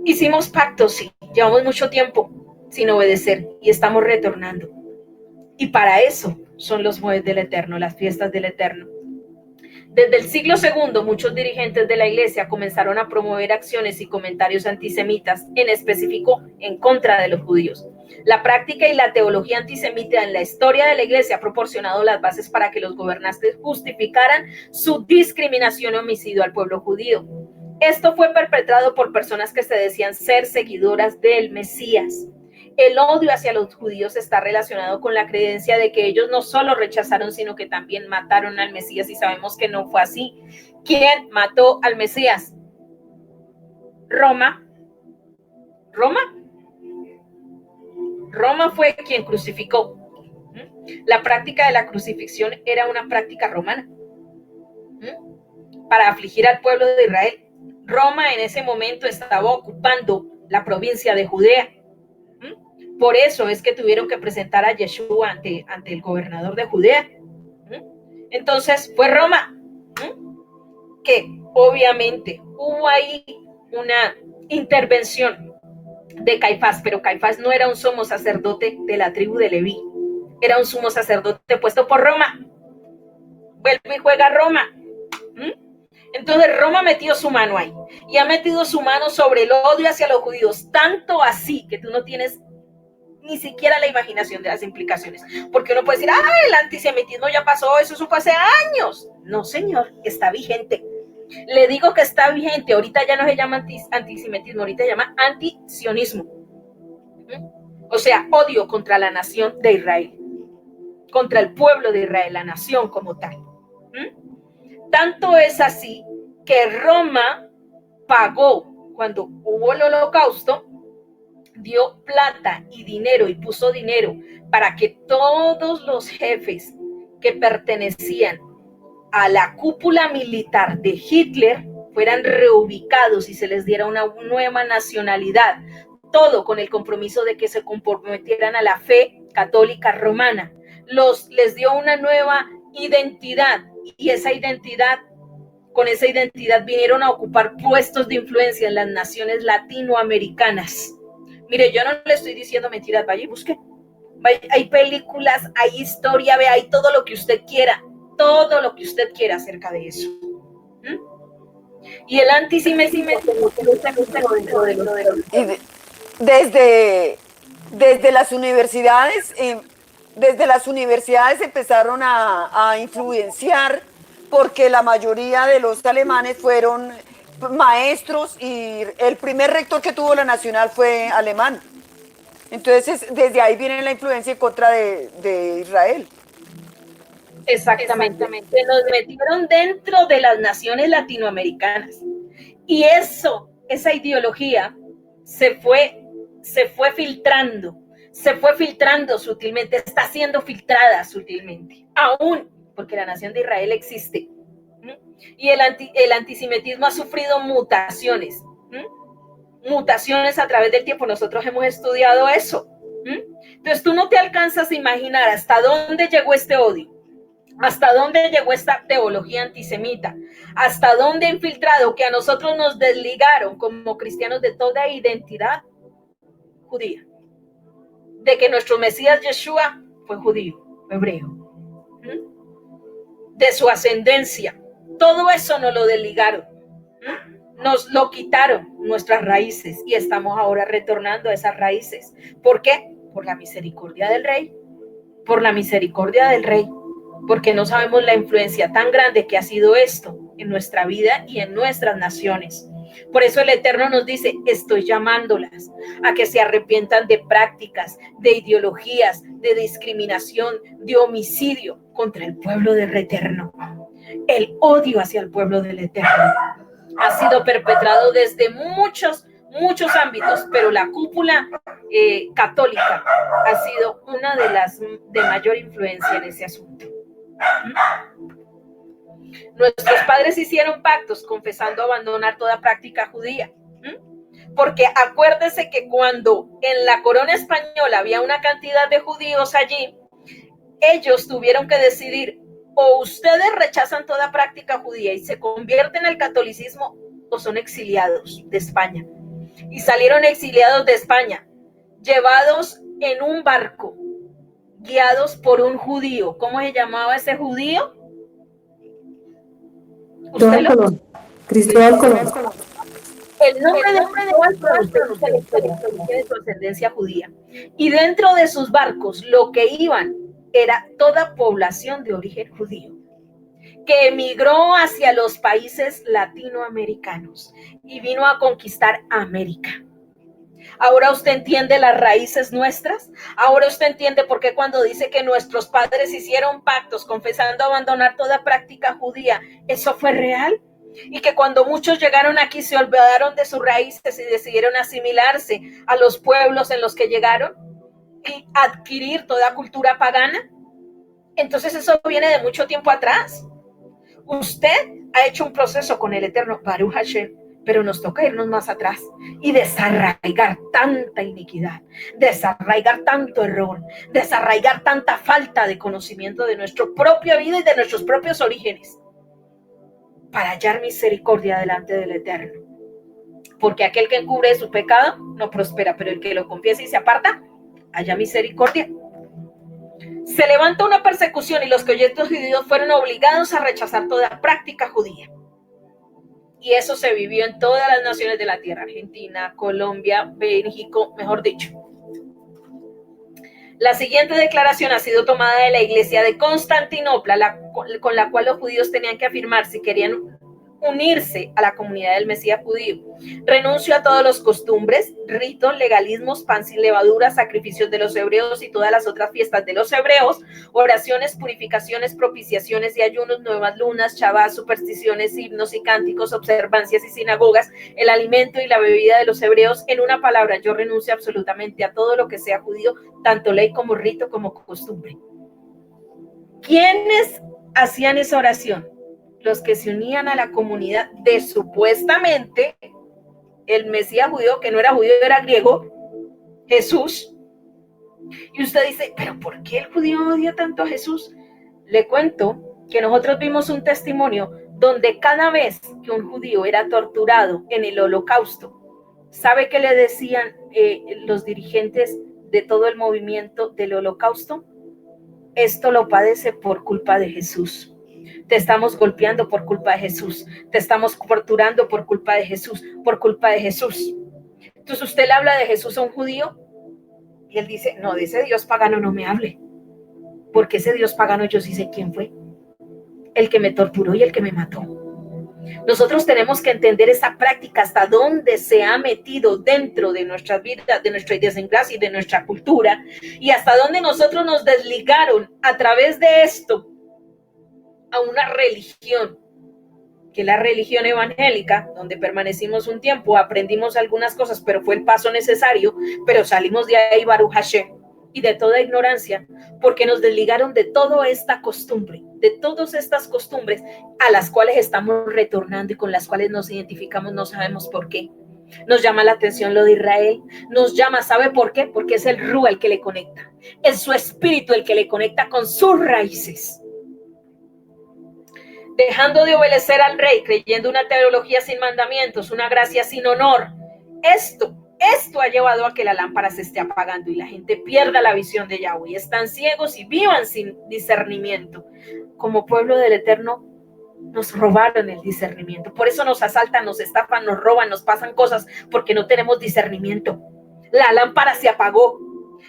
hicimos pactos, sí, llevamos mucho tiempo sin obedecer y estamos retornando. Y para eso son los Moed del Eterno, las fiestas del Eterno. Desde el siglo II, muchos dirigentes de la iglesia comenzaron a promover acciones y comentarios antisemitas, en específico en contra de los judíos. La práctica y la teología antisemita en la historia de la iglesia ha proporcionado las bases para que los gobernantes justificaran su discriminación y homicidio al pueblo judío. Esto fue perpetrado por personas que se decían ser seguidoras del Mesías. El odio hacia los judíos está relacionado con la creencia de que ellos no solo rechazaron, sino que también mataron al Mesías, y sabemos que no fue así. ¿Quién mató al Mesías? Roma fue quien crucificó. La práctica de la crucifixión era una práctica romana. para afligir al pueblo de Israel. Roma en ese momento estaba ocupando la provincia de Judea. Por eso es que tuvieron que presentar a Yeshua ante el gobernador de Judea. Entonces fue Roma, que obviamente hubo ahí una intervención de Caifás, pero Caifás no era un sumo sacerdote de la tribu de Leví, era un sumo sacerdote puesto por Roma. Vuelve y juega Roma. Entonces Roma metió su mano ahí y ha metido su mano sobre el odio hacia los judíos, tanto así que tú no tienes ni siquiera la imaginación de las implicaciones, porque uno puede decir, el antisemitismo ya pasó, eso fue hace años. No, señor, está vigente. Le digo que está vigente, ahorita ya no se llama antisemitismo, ahorita se llama antisionismo. O sea, odio contra la nación de Israel, contra el pueblo de Israel, la nación como tal. Tanto es así que Roma pagó, cuando hubo el holocausto, dio plata y dinero y puso dinero para que todos los jefes que pertenecían a la cúpula militar de Hitler fueran reubicados y se les diera una nueva nacionalidad, todo con el compromiso de que se comprometieran a la fe católica romana. Les dio una nueva identidad y con esa identidad vinieron a ocupar puestos de influencia en las naciones latinoamericanas. Mire, yo no le estoy diciendo mentiras, vaya y busque. Hay películas, hay historia, vea, hay todo lo que usted quiera acerca de eso. Y el antisemitismo desde las universidades, empezaron a influenciar, porque la mayoría de los alemanes fueron maestros y el primer rector que tuvo la Nacional fue alemán. Entonces, desde ahí viene la influencia en contra de Israel. Exactamente. Se nos metieron dentro de las naciones latinoamericanas. Y esa ideología se fue filtrando sutilmente, está siendo filtrada sutilmente, aún porque la nación de Israel existe. Y el antisemitismo ha sufrido mutaciones a través del tiempo. Nosotros hemos estudiado eso. Entonces tú no te alcanzas a imaginar hasta dónde llegó este odio, hasta dónde llegó esta teología antisemita, hasta dónde ha infiltrado que a nosotros nos desligaron como cristianos de toda identidad judía, de que nuestro Mesías Yeshua fue judío, hebreo, de su ascendencia. Todo eso nos lo desligaron, nos lo quitaron nuestras raíces y estamos ahora retornando a esas raíces. ¿Por qué? Por la misericordia del Rey, porque no sabemos la influencia tan grande que ha sido esto en nuestra vida y en nuestras naciones. Por eso el Eterno nos dice, estoy llamándolas a que se arrepientan de prácticas, de ideologías, de discriminación, de homicidio contra el pueblo del Eterno. El odio hacia el pueblo del Eterno ha sido perpetrado desde muchos ámbitos, pero la cúpula católica ha sido una de las de mayor influencia en ese asunto. Nuestros padres hicieron pactos confesando abandonar toda práctica judía, porque acuérdese que cuando en la corona española había una cantidad de judíos allí, ellos tuvieron que decidir: o ustedes rechazan toda práctica judía y se convierten al catolicismo, o son exiliados de España. Y salieron exiliados de España, llevados en un barco, guiados por un judío. ¿Cómo se llamaba ese judío? Cristóbal Colón. El nombre de Cristóbal Colón tiene su ascendencia judía. Y dentro de sus barcos lo que iban era toda población de origen judío, que emigró hacia los países latinoamericanos y vino a conquistar América. Ahora usted entiende las raíces nuestras. Ahora usted entiende por qué cuando dice que nuestros padres hicieron pactos confesando abandonar toda práctica judía, eso fue real. Y que cuando muchos llegaron aquí se olvidaron de sus raíces y decidieron asimilarse a los pueblos en los que llegaron y adquirir toda cultura pagana. Entonces eso viene de mucho tiempo atrás. Usted ha hecho un proceso con el Eterno, Baruch Hashem, pero nos toca irnos más atrás y desarraigar tanta iniquidad, desarraigar tanto error, desarraigar tanta falta de conocimiento de nuestra propia vida y de nuestros propios orígenes, para hallar misericordia delante del Eterno. Porque aquel que encubre su pecado no prospera, pero el que lo confiesa y se aparta, halla misericordia. Se levanta una persecución y los creyentes judíos fueron obligados a rechazar toda práctica judía. Y eso se vivió en todas las naciones de la tierra, Argentina, Colombia, México, mejor dicho. La siguiente declaración ha sido tomada de la iglesia de Constantinopla, con la cual los judíos tenían que afirmar si querían unirse a la comunidad del Mesías judío. Renuncio a todas las costumbres, ritos, legalismos, pan sin levadura, sacrificios de los hebreos y todas las otras fiestas de los hebreos, oraciones, purificaciones, propiciaciones y ayunos, nuevas lunas, shabbat, supersticiones, himnos y cánticos, observancias y sinagogas, el alimento y la bebida de los hebreos. En una palabra, yo renuncio absolutamente a todo lo que sea judío, tanto ley como rito como costumbre. ¿Quiénes hacían esa oración? Los que se unían a la comunidad de supuestamente el Mesías judío, que no era judío, era griego, Jesús. Y usted dice, ¿pero por qué el judío odia tanto a Jesús? Le cuento que nosotros vimos un testimonio donde cada vez que un judío era torturado en el holocausto, ¿sabe qué le decían los dirigentes de todo el movimiento del holocausto? Esto lo padece por culpa de Jesús. Te estamos golpeando por culpa de Jesús. Te estamos torturando por culpa de Jesús. Por culpa de Jesús. Entonces usted le habla de Jesús a un judío y él dice, no, de ese Dios pagano no me hable. Porque ese Dios pagano yo sí sé quién fue. El que me torturó y el que me mató. Nosotros tenemos que entender esa práctica hasta dónde se ha metido dentro de nuestras vidas, de nuestra idiosincrasia y de nuestra cultura, y hasta dónde nosotros nos desligaron a través de esto a una religión, que es la religión evangélica, donde permanecimos un tiempo, aprendimos algunas cosas, pero fue el paso necesario, pero salimos de ahí, Baruch Hashem, y de toda ignorancia, porque nos desligaron de toda esta costumbre, de todas estas costumbres a las cuales estamos retornando y con las cuales nos identificamos, no sabemos por qué. Nos llama la atención lo de Israel, nos llama, ¿sabe por qué? Porque es el Ruah el que le conecta, es su espíritu el que le conecta con sus raíces. Dejando de obedecer al rey, creyendo una teología sin mandamientos, una gracia sin honor, esto ha llevado a que la lámpara se esté apagando y la gente pierda la visión de Yahweh. Están ciegos y vivan sin discernimiento. Como pueblo del Eterno, nos robaron el discernimiento. Por eso nos asaltan, nos estafan, nos roban, nos pasan cosas, porque no tenemos discernimiento. La lámpara se apagó.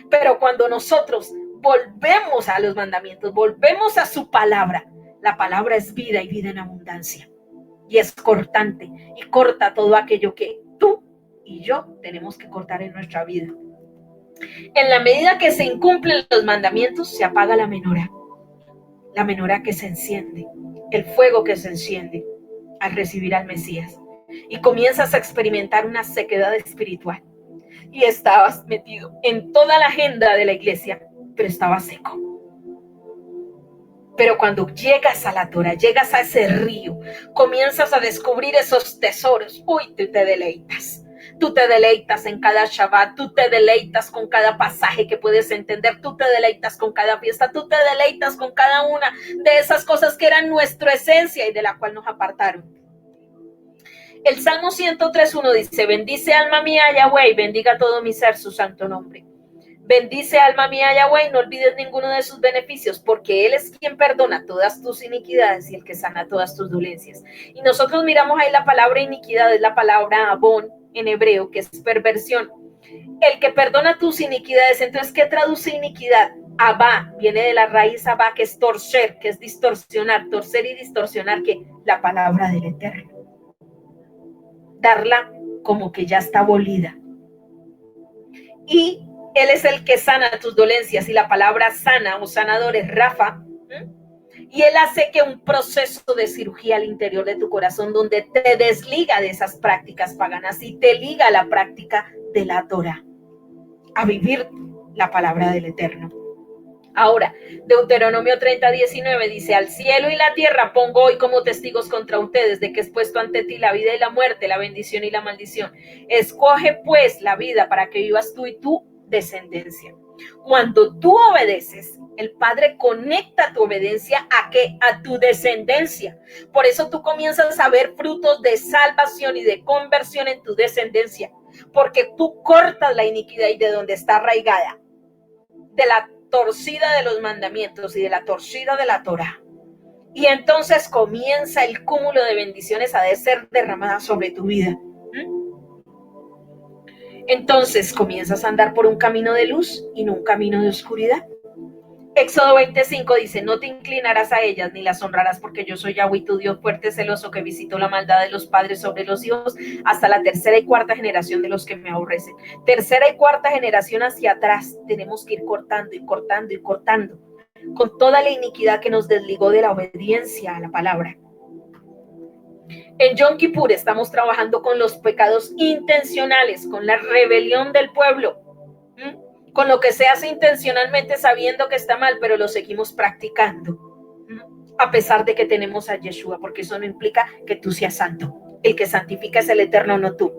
Pero cuando nosotros volvemos a los mandamientos, volvemos a su palabra, la palabra es vida y vida en abundancia. Y es cortante y corta todo aquello que tú y yo tenemos que cortar en nuestra vida. En la medida que se incumplen los mandamientos, se apaga la menorá que se enciende, el fuego que se enciende al recibir al Mesías. Y comienzas a experimentar una sequedad espiritual. Y estabas metido en toda la agenda de la iglesia, pero estabas seco. Pero cuando llegas a la Torah, llegas a ese río, comienzas a descubrir esos tesoros. Uy, tú te deleitas. Tú te deleitas en cada Shabbat, tú te deleitas con cada pasaje que puedes entender, tú te deleitas con cada fiesta, tú te deleitas con cada una de esas cosas que eran nuestra esencia y de la cual nos apartaron. El Salmo 103:1 dice, bendice alma mía a Yahweh, bendiga todo mi ser su santo nombre. Bendice alma mía a Yahweh, no olvides ninguno de sus beneficios, porque Él es quien perdona todas tus iniquidades y el que sana todas tus dolencias. Y nosotros miramos ahí la palabra iniquidad, es la palabra abón en hebreo, que es perversión. El que perdona tus iniquidades. Entonces, ¿qué traduce iniquidad? Abá, viene de la raíz abá, que es torcer, que es distorsionar, torcer y distorsionar, que la palabra del Eterno. Darla como que ya está abolida. Y Él es el que sana tus dolencias, y la palabra sana o sanador es Rafa. Y Él hace que un proceso de cirugía al interior de tu corazón, donde te desliga de esas prácticas paganas y te liga a la práctica de la Torah, a vivir la palabra del Eterno. Ahora, Deuteronomio 30:19 dice: al cielo y la tierra pongo hoy como testigos contra ustedes de que he puesto ante ti la vida y la muerte, la bendición y la maldición. Escoge pues la vida para que vivas tú y tu descendencia. Cuando tú obedeces, el Padre conecta tu obediencia ¿a qué? A tu descendencia. Por eso tú comienzas a ver frutos de salvación y de conversión en tu descendencia, porque tú cortas la iniquidad y de donde está arraigada, de la torcida de los mandamientos y de la torcida de la Torá. Y entonces comienza el cúmulo de bendiciones a ser derramadas sobre tu vida. Entonces comienzas a andar por un camino de luz y no un camino de oscuridad. Éxodo 20:5 dice: no te inclinarás a ellas ni las honrarás, porque yo soy Yahweh tu Dios fuerte, celoso, que visito la maldad de los padres sobre los hijos hasta la tercera y cuarta generación de los que me aborrecen. Tercera y cuarta generación hacia atrás tenemos que ir cortando y cortando y cortando con toda la iniquidad que nos desligó de la obediencia a la palabra. En Yom Kippur estamos trabajando con los pecados intencionales, con la rebelión del pueblo, con lo que se hace intencionalmente sabiendo que está mal, pero lo seguimos practicando, a pesar de que tenemos a Yeshua, porque eso no implica que tú seas santo. El que santifica es el Eterno, no tú.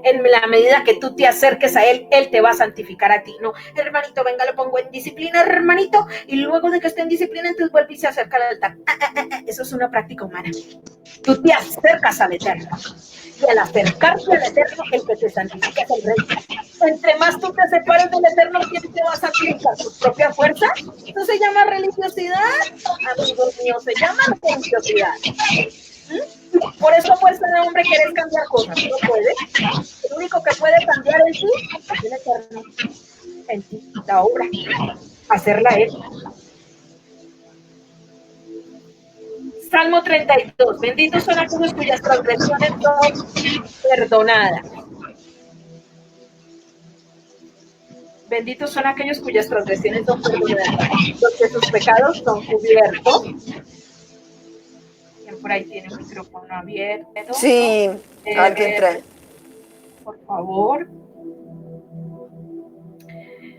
En la medida que tú te acerques a Él, Él te va a santificar a ti. No, hermanito, venga, lo pongo en disciplina, hermanito, y luego de que esté en disciplina, entonces vuelve y se acerca al altar. Eso es una práctica humana. Tú te acercas al Eterno. Y al acercarse al Eterno, el que te santifica es el Rey. Entre más tú te separes del Eterno, ¿quién te va a santificar? ¿Tu propia fuerza? ¿Eso se llama religiosidad? Amigos míos, se llama religiosidad. Por eso, fuerza de hombre, querés cambiar cosas. No puedes. El único que puede cambiar en ti es el Eterno. En ti, la obra. Hacerla Él. Salmo 32. Benditos son aquellos cuyas transgresiones son perdonadas. Benditos son aquellos cuyas transgresiones son perdonadas, los que sus pecados son cubiertos. ¿Quién por ahí tiene un micrófono abierto? Sí, alguien trae. Por favor.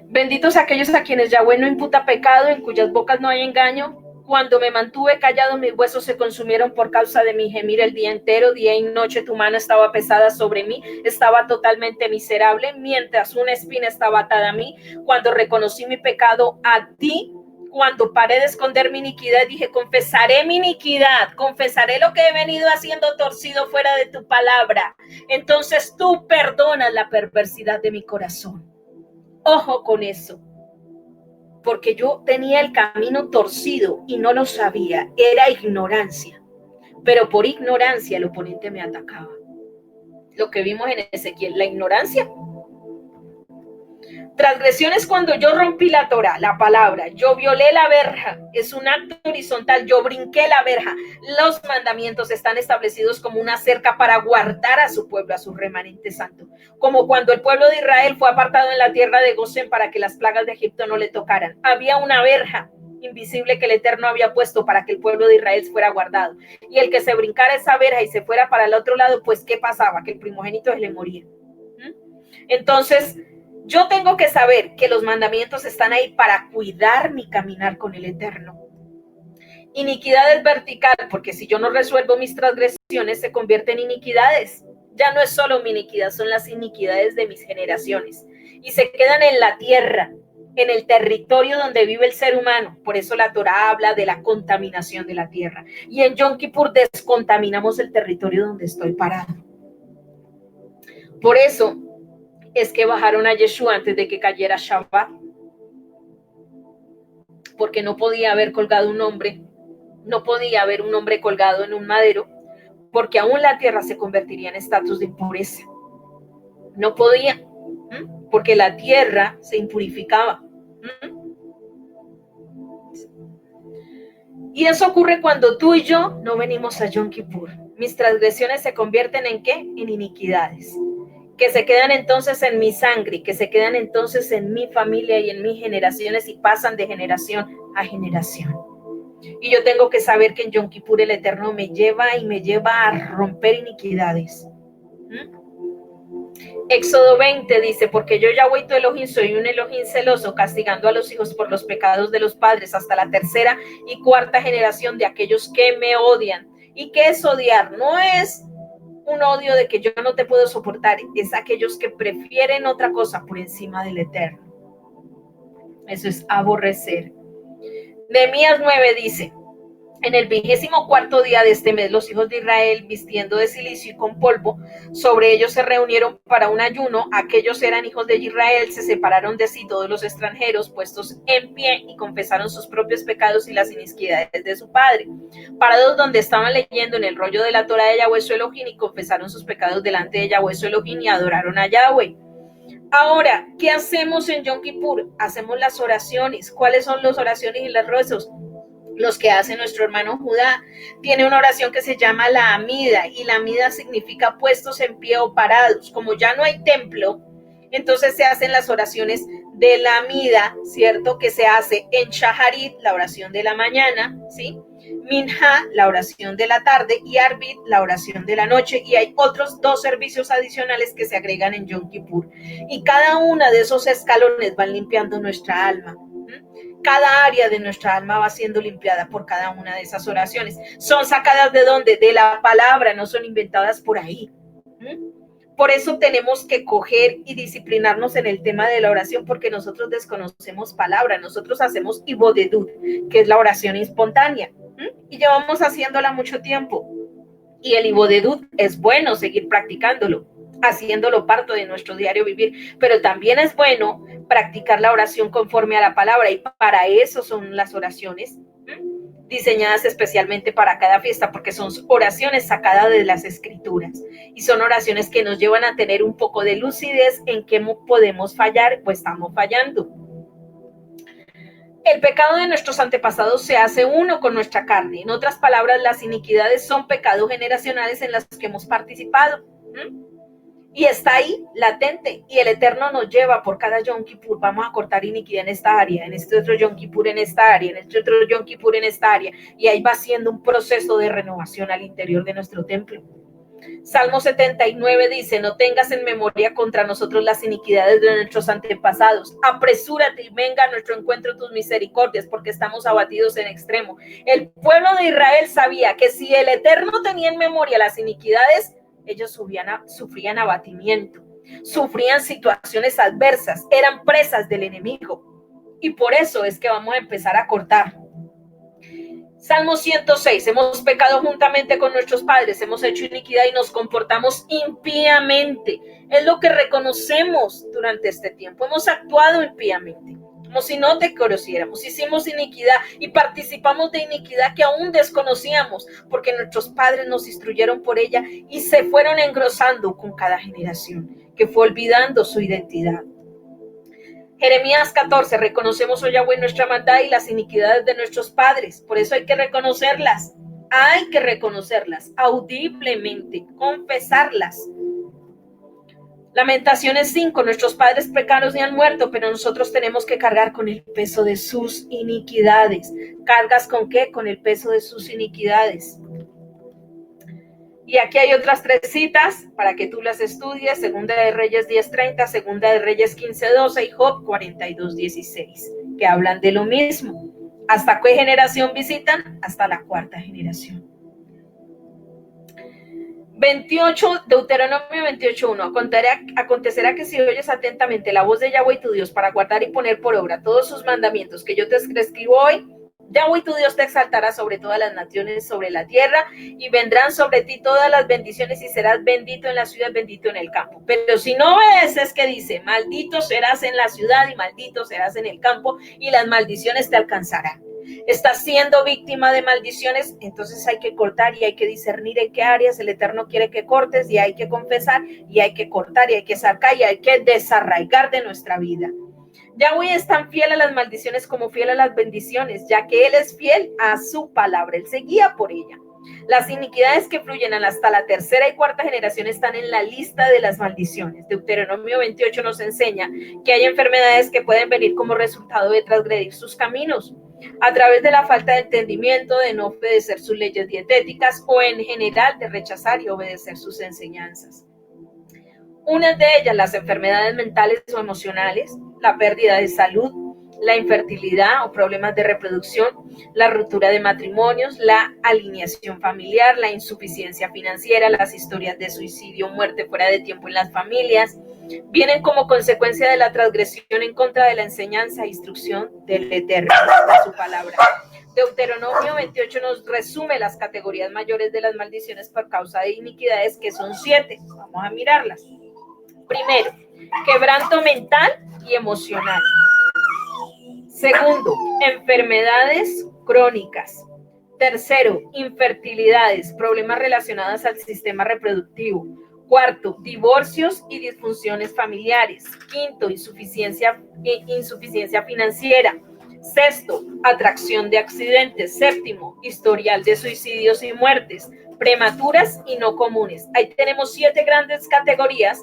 Benditos aquellos a quienes Yahweh no imputa pecado, en cuyas bocas no hay engaño. Cuando me mantuve callado, mis huesos se consumieron por causa de mi gemir el día entero. Día y noche tu mano estaba pesada sobre mí. Estaba totalmente miserable, mientras una espina estaba atada a mí. Cuando reconocí mi pecado a ti, cuando paré de esconder mi iniquidad, dije: confesaré mi iniquidad, confesaré lo que he venido haciendo torcido fuera de tu palabra. Entonces tú perdonas la perversidad de mi corazón. Ojo con eso. Porque yo tenía el camino torcido y no lo sabía, era ignorancia, pero por ignorancia el oponente me atacaba. Lo que vimos en Ezequiel, la ignorancia. Transgresiones cuando yo rompí la Torá, la palabra, yo violé la verja, es un acto horizontal, yo brinqué la verja. Los mandamientos están establecidos como una cerca para guardar a su pueblo, a su remanente santo. Como cuando el pueblo de Israel fue apartado en la tierra de Gosén para que las plagas de Egipto no le tocaran. Había una verja invisible que el Eterno había puesto para que el pueblo de Israel fuera guardado. Y el que se brincara esa verja y se fuera para el otro lado, pues ¿qué pasaba? Que el primogénito se le moría. Entonces, yo tengo que saber que los mandamientos están ahí para cuidar mi caminar con el Eterno. Iniquidad es vertical, porque si yo no resuelvo mis transgresiones, se convierten en iniquidades. Ya no es solo mi iniquidad, son las iniquidades de mis generaciones. Y se quedan en la tierra, en el territorio donde vive el ser humano. Por eso la Torá habla de la contaminación de la tierra. Y en Yom Kippur descontaminamos el territorio donde estoy parado. Por eso es que bajaron a Yeshua antes de que cayera Shabbat, porque no podía haber colgado un hombre, no podía haber un hombre colgado en un madero, porque aún la tierra se convertiría en estatus de impureza. No podía, porque la tierra se impurificaba. Y eso ocurre cuando tú y yo no venimos a Yom Kippur. Mis transgresiones se convierten ¿en qué? En iniquidades, que se quedan entonces en mi sangre, que se quedan entonces en mi familia y en mis generaciones y pasan de generación a generación. Y yo tengo que saber que en Yom Kippur el Eterno me lleva a romper iniquidades. Éxodo 20 dice, porque yo Yahweh tu Elohim soy un Elohim celoso, castigando a los hijos por los pecados de los padres hasta la tercera y cuarta generación de aquellos que me odian. ¿Y qué es odiar? No es un odio de que yo no te puedo soportar, es aquellos que prefieren otra cosa por encima del Eterno. Eso es aborrecer. Nehemías 9 dice, en el 24º día de este mes, los hijos de Israel, vistiendo de cilicio y con polvo, sobre ellos se reunieron para un ayuno. Aquellos eran hijos de Israel, se separaron de sí todos los extranjeros, puestos en pie, y confesaron sus propios pecados y las iniquidades de su padre. Parados donde estaban leyendo en el rollo de la Torah de Yahweh su Elohim, y confesaron sus pecados delante de Yahweh su Elohim, y adoraron a Yahweh. Ahora, ¿qué hacemos en Yom Kippur? Hacemos las oraciones. ¿Cuáles son las oraciones y los rezos? Los que hace nuestro hermano Judá. Tiene una oración que se llama la Amida, y la Amida significa puestos en pie o parados. Como ya no hay templo, entonces se hacen las oraciones de la Amida, ¿cierto? Que se hace en Shaharit, la oración de la mañana, ¿sí? Minha, la oración de la tarde, y Arbit, la oración de la noche, y hay otros 2 servicios adicionales que se agregan en Yom Kippur, y cada uno de esos escalones van limpiando nuestra alma. Cada área de nuestra alma va siendo limpiada por cada una de esas oraciones. ¿Son sacadas de dónde? De la palabra, no son inventadas por ahí. Por eso tenemos que coger y disciplinarnos en el tema de la oración, porque nosotros desconocemos palabra. Nosotros hacemos ibodedut, que es la oración espontánea, y llevamos haciéndola mucho tiempo. Y el ibodedut es bueno seguir practicándolo, haciéndolo parte de nuestro diario vivir, pero también es bueno practicar la oración conforme a la palabra, y para eso son las oraciones diseñadas especialmente para cada fiesta, porque son oraciones sacadas de las escrituras, y son oraciones que nos llevan a tener un poco de lucidez en qué podemos fallar o estamos fallando. El pecado de nuestros antepasados se hace uno con nuestra carne. En otras palabras, las iniquidades son pecados generacionales en las que hemos participado. Y está ahí, latente, y el Eterno nos lleva por cada Yom Kippur. Vamos a cortar iniquidad en esta área, en este otro Yom Kippur en esta área, en este otro Yom Kippur en esta área, y ahí va siendo un proceso de renovación al interior de nuestro templo. Salmo 79 dice, no tengas en memoria contra nosotros las iniquidades de nuestros antepasados. Apresúrate y venga a nuestro encuentro tus misericordias, porque estamos abatidos en extremo. El pueblo de Israel sabía que si el Eterno tenía en memoria las iniquidades, ellos sufrían abatimiento, sufrían situaciones adversas, eran presas del enemigo. Y por eso es que vamos a empezar a cortar. Salmo 106, hemos pecado juntamente con nuestros padres, hemos hecho iniquidad y nos comportamos impíamente. Es lo que reconocemos durante este tiempo. Hemos actuado impíamente, como si no te conociéramos. Hicimos iniquidad y participamos de iniquidad que aún desconocíamos, porque nuestros padres nos instruyeron por ella y se fueron engrosando con cada generación, que fue olvidando su identidad. Jeremías 14, reconocemos, oh Yahweh, nuestra maldad y las iniquidades de nuestros padres. Por eso hay que reconocerlas audiblemente, confesarlas. Lamentaciones 5, nuestros padres pecaron y han muerto, pero nosotros tenemos que cargar con el peso de sus iniquidades. ¿Cargas con qué? Con el peso de sus iniquidades. Y aquí hay otras 3 citas para que tú las estudies: Segunda de Reyes 10:30, Segunda de Reyes 15:12 y Job 42:16, que hablan de lo mismo. ¿Hasta qué generación visitan? Hasta la 4ª generación. 28, Deuteronomio 28:1, acontecerá que si oyes atentamente la voz de Yahweh tu Dios para guardar y poner por obra todos sus mandamientos que yo te escribo hoy, Yahweh tu Dios te exaltará sobre todas las naciones sobre la tierra, y vendrán sobre ti todas las bendiciones, y serás bendito en la ciudad, bendito en el campo. Pero si no obedeces, ¿qué dice? Maldito serás en la ciudad y maldito serás en el campo, y las maldiciones te alcanzarán. Estás siendo víctima de maldiciones, entonces hay que cortar y hay que discernir en qué áreas el Eterno quiere que cortes, y hay que confesar y hay que cortar y hay que sacar y hay que desarraigar de nuestra vida. Yahweh es tan fiel a las maldiciones como fiel a las bendiciones, ya que Él es fiel a su palabra, Él se guía por ella. Las iniquidades que fluyen hasta la 3ª y 4ª generación están en la lista de las maldiciones. Deuteronomio 28 nos enseña que hay enfermedades que pueden venir como resultado de transgredir sus caminos, a través de la falta de entendimiento, de no obedecer sus leyes dietéticas o en general de rechazar y obedecer sus enseñanzas. Unas de ellas, las enfermedades mentales o emocionales, la pérdida de salud, la infertilidad o problemas de reproducción, la ruptura de matrimonios, la alineación familiar, la insuficiencia financiera, las historias de suicidio o muerte fuera de tiempo en las familias, vienen como consecuencia de la transgresión en contra de la enseñanza e instrucción del Eterno, de su palabra. Deuteronomio 28 nos resume las categorías mayores de las maldiciones por causa de iniquidades, que son 7. Vamos a mirarlas. Primero, quebranto mental y emocional. Segundo, enfermedades crónicas. Tercero, infertilidades, problemas relacionados al sistema reproductivo. Cuarto, divorcios y disfunciones familiares. Quinto, insuficiencia financiera. Sexto, atracción de accidentes. Séptimo, historial de suicidios y muertes, prematuras y no comunes. Ahí tenemos 7 grandes categorías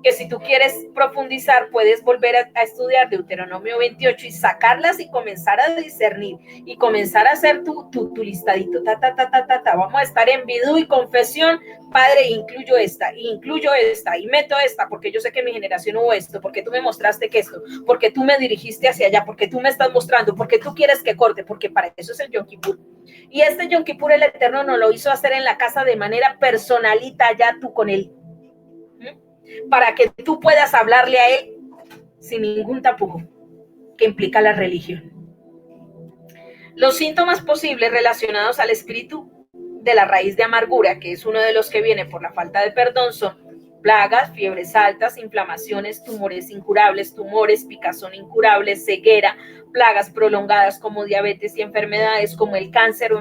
que si tú quieres profundizar puedes volver a estudiar Deuteronomio 28 y sacarlas y comenzar a discernir y comenzar a hacer tu listadito. Vamos a estar en vidú y confesión. Padre, incluyo esta, y meto esta, porque yo sé que en mi generación hubo esto, porque tú me mostraste que esto, porque tú me dirigiste hacia allá, porque tú me estás mostrando, porque tú quieres que corte, porque para eso es el Yom Kippur. Y este Yom Kippur el Eterno nos lo hizo hacer en la casa de manera personalita, ya tú con él, para que tú puedas hablarle a él sin ningún tapujo que implica la religión. Los síntomas posibles relacionados al espíritu de la raíz de amargura, que es uno de los que viene por la falta de perdón, son plagas, fiebres altas, inflamaciones, tumores incurables, picazón incurable, ceguera, plagas prolongadas como diabetes y enfermedades como el cáncer o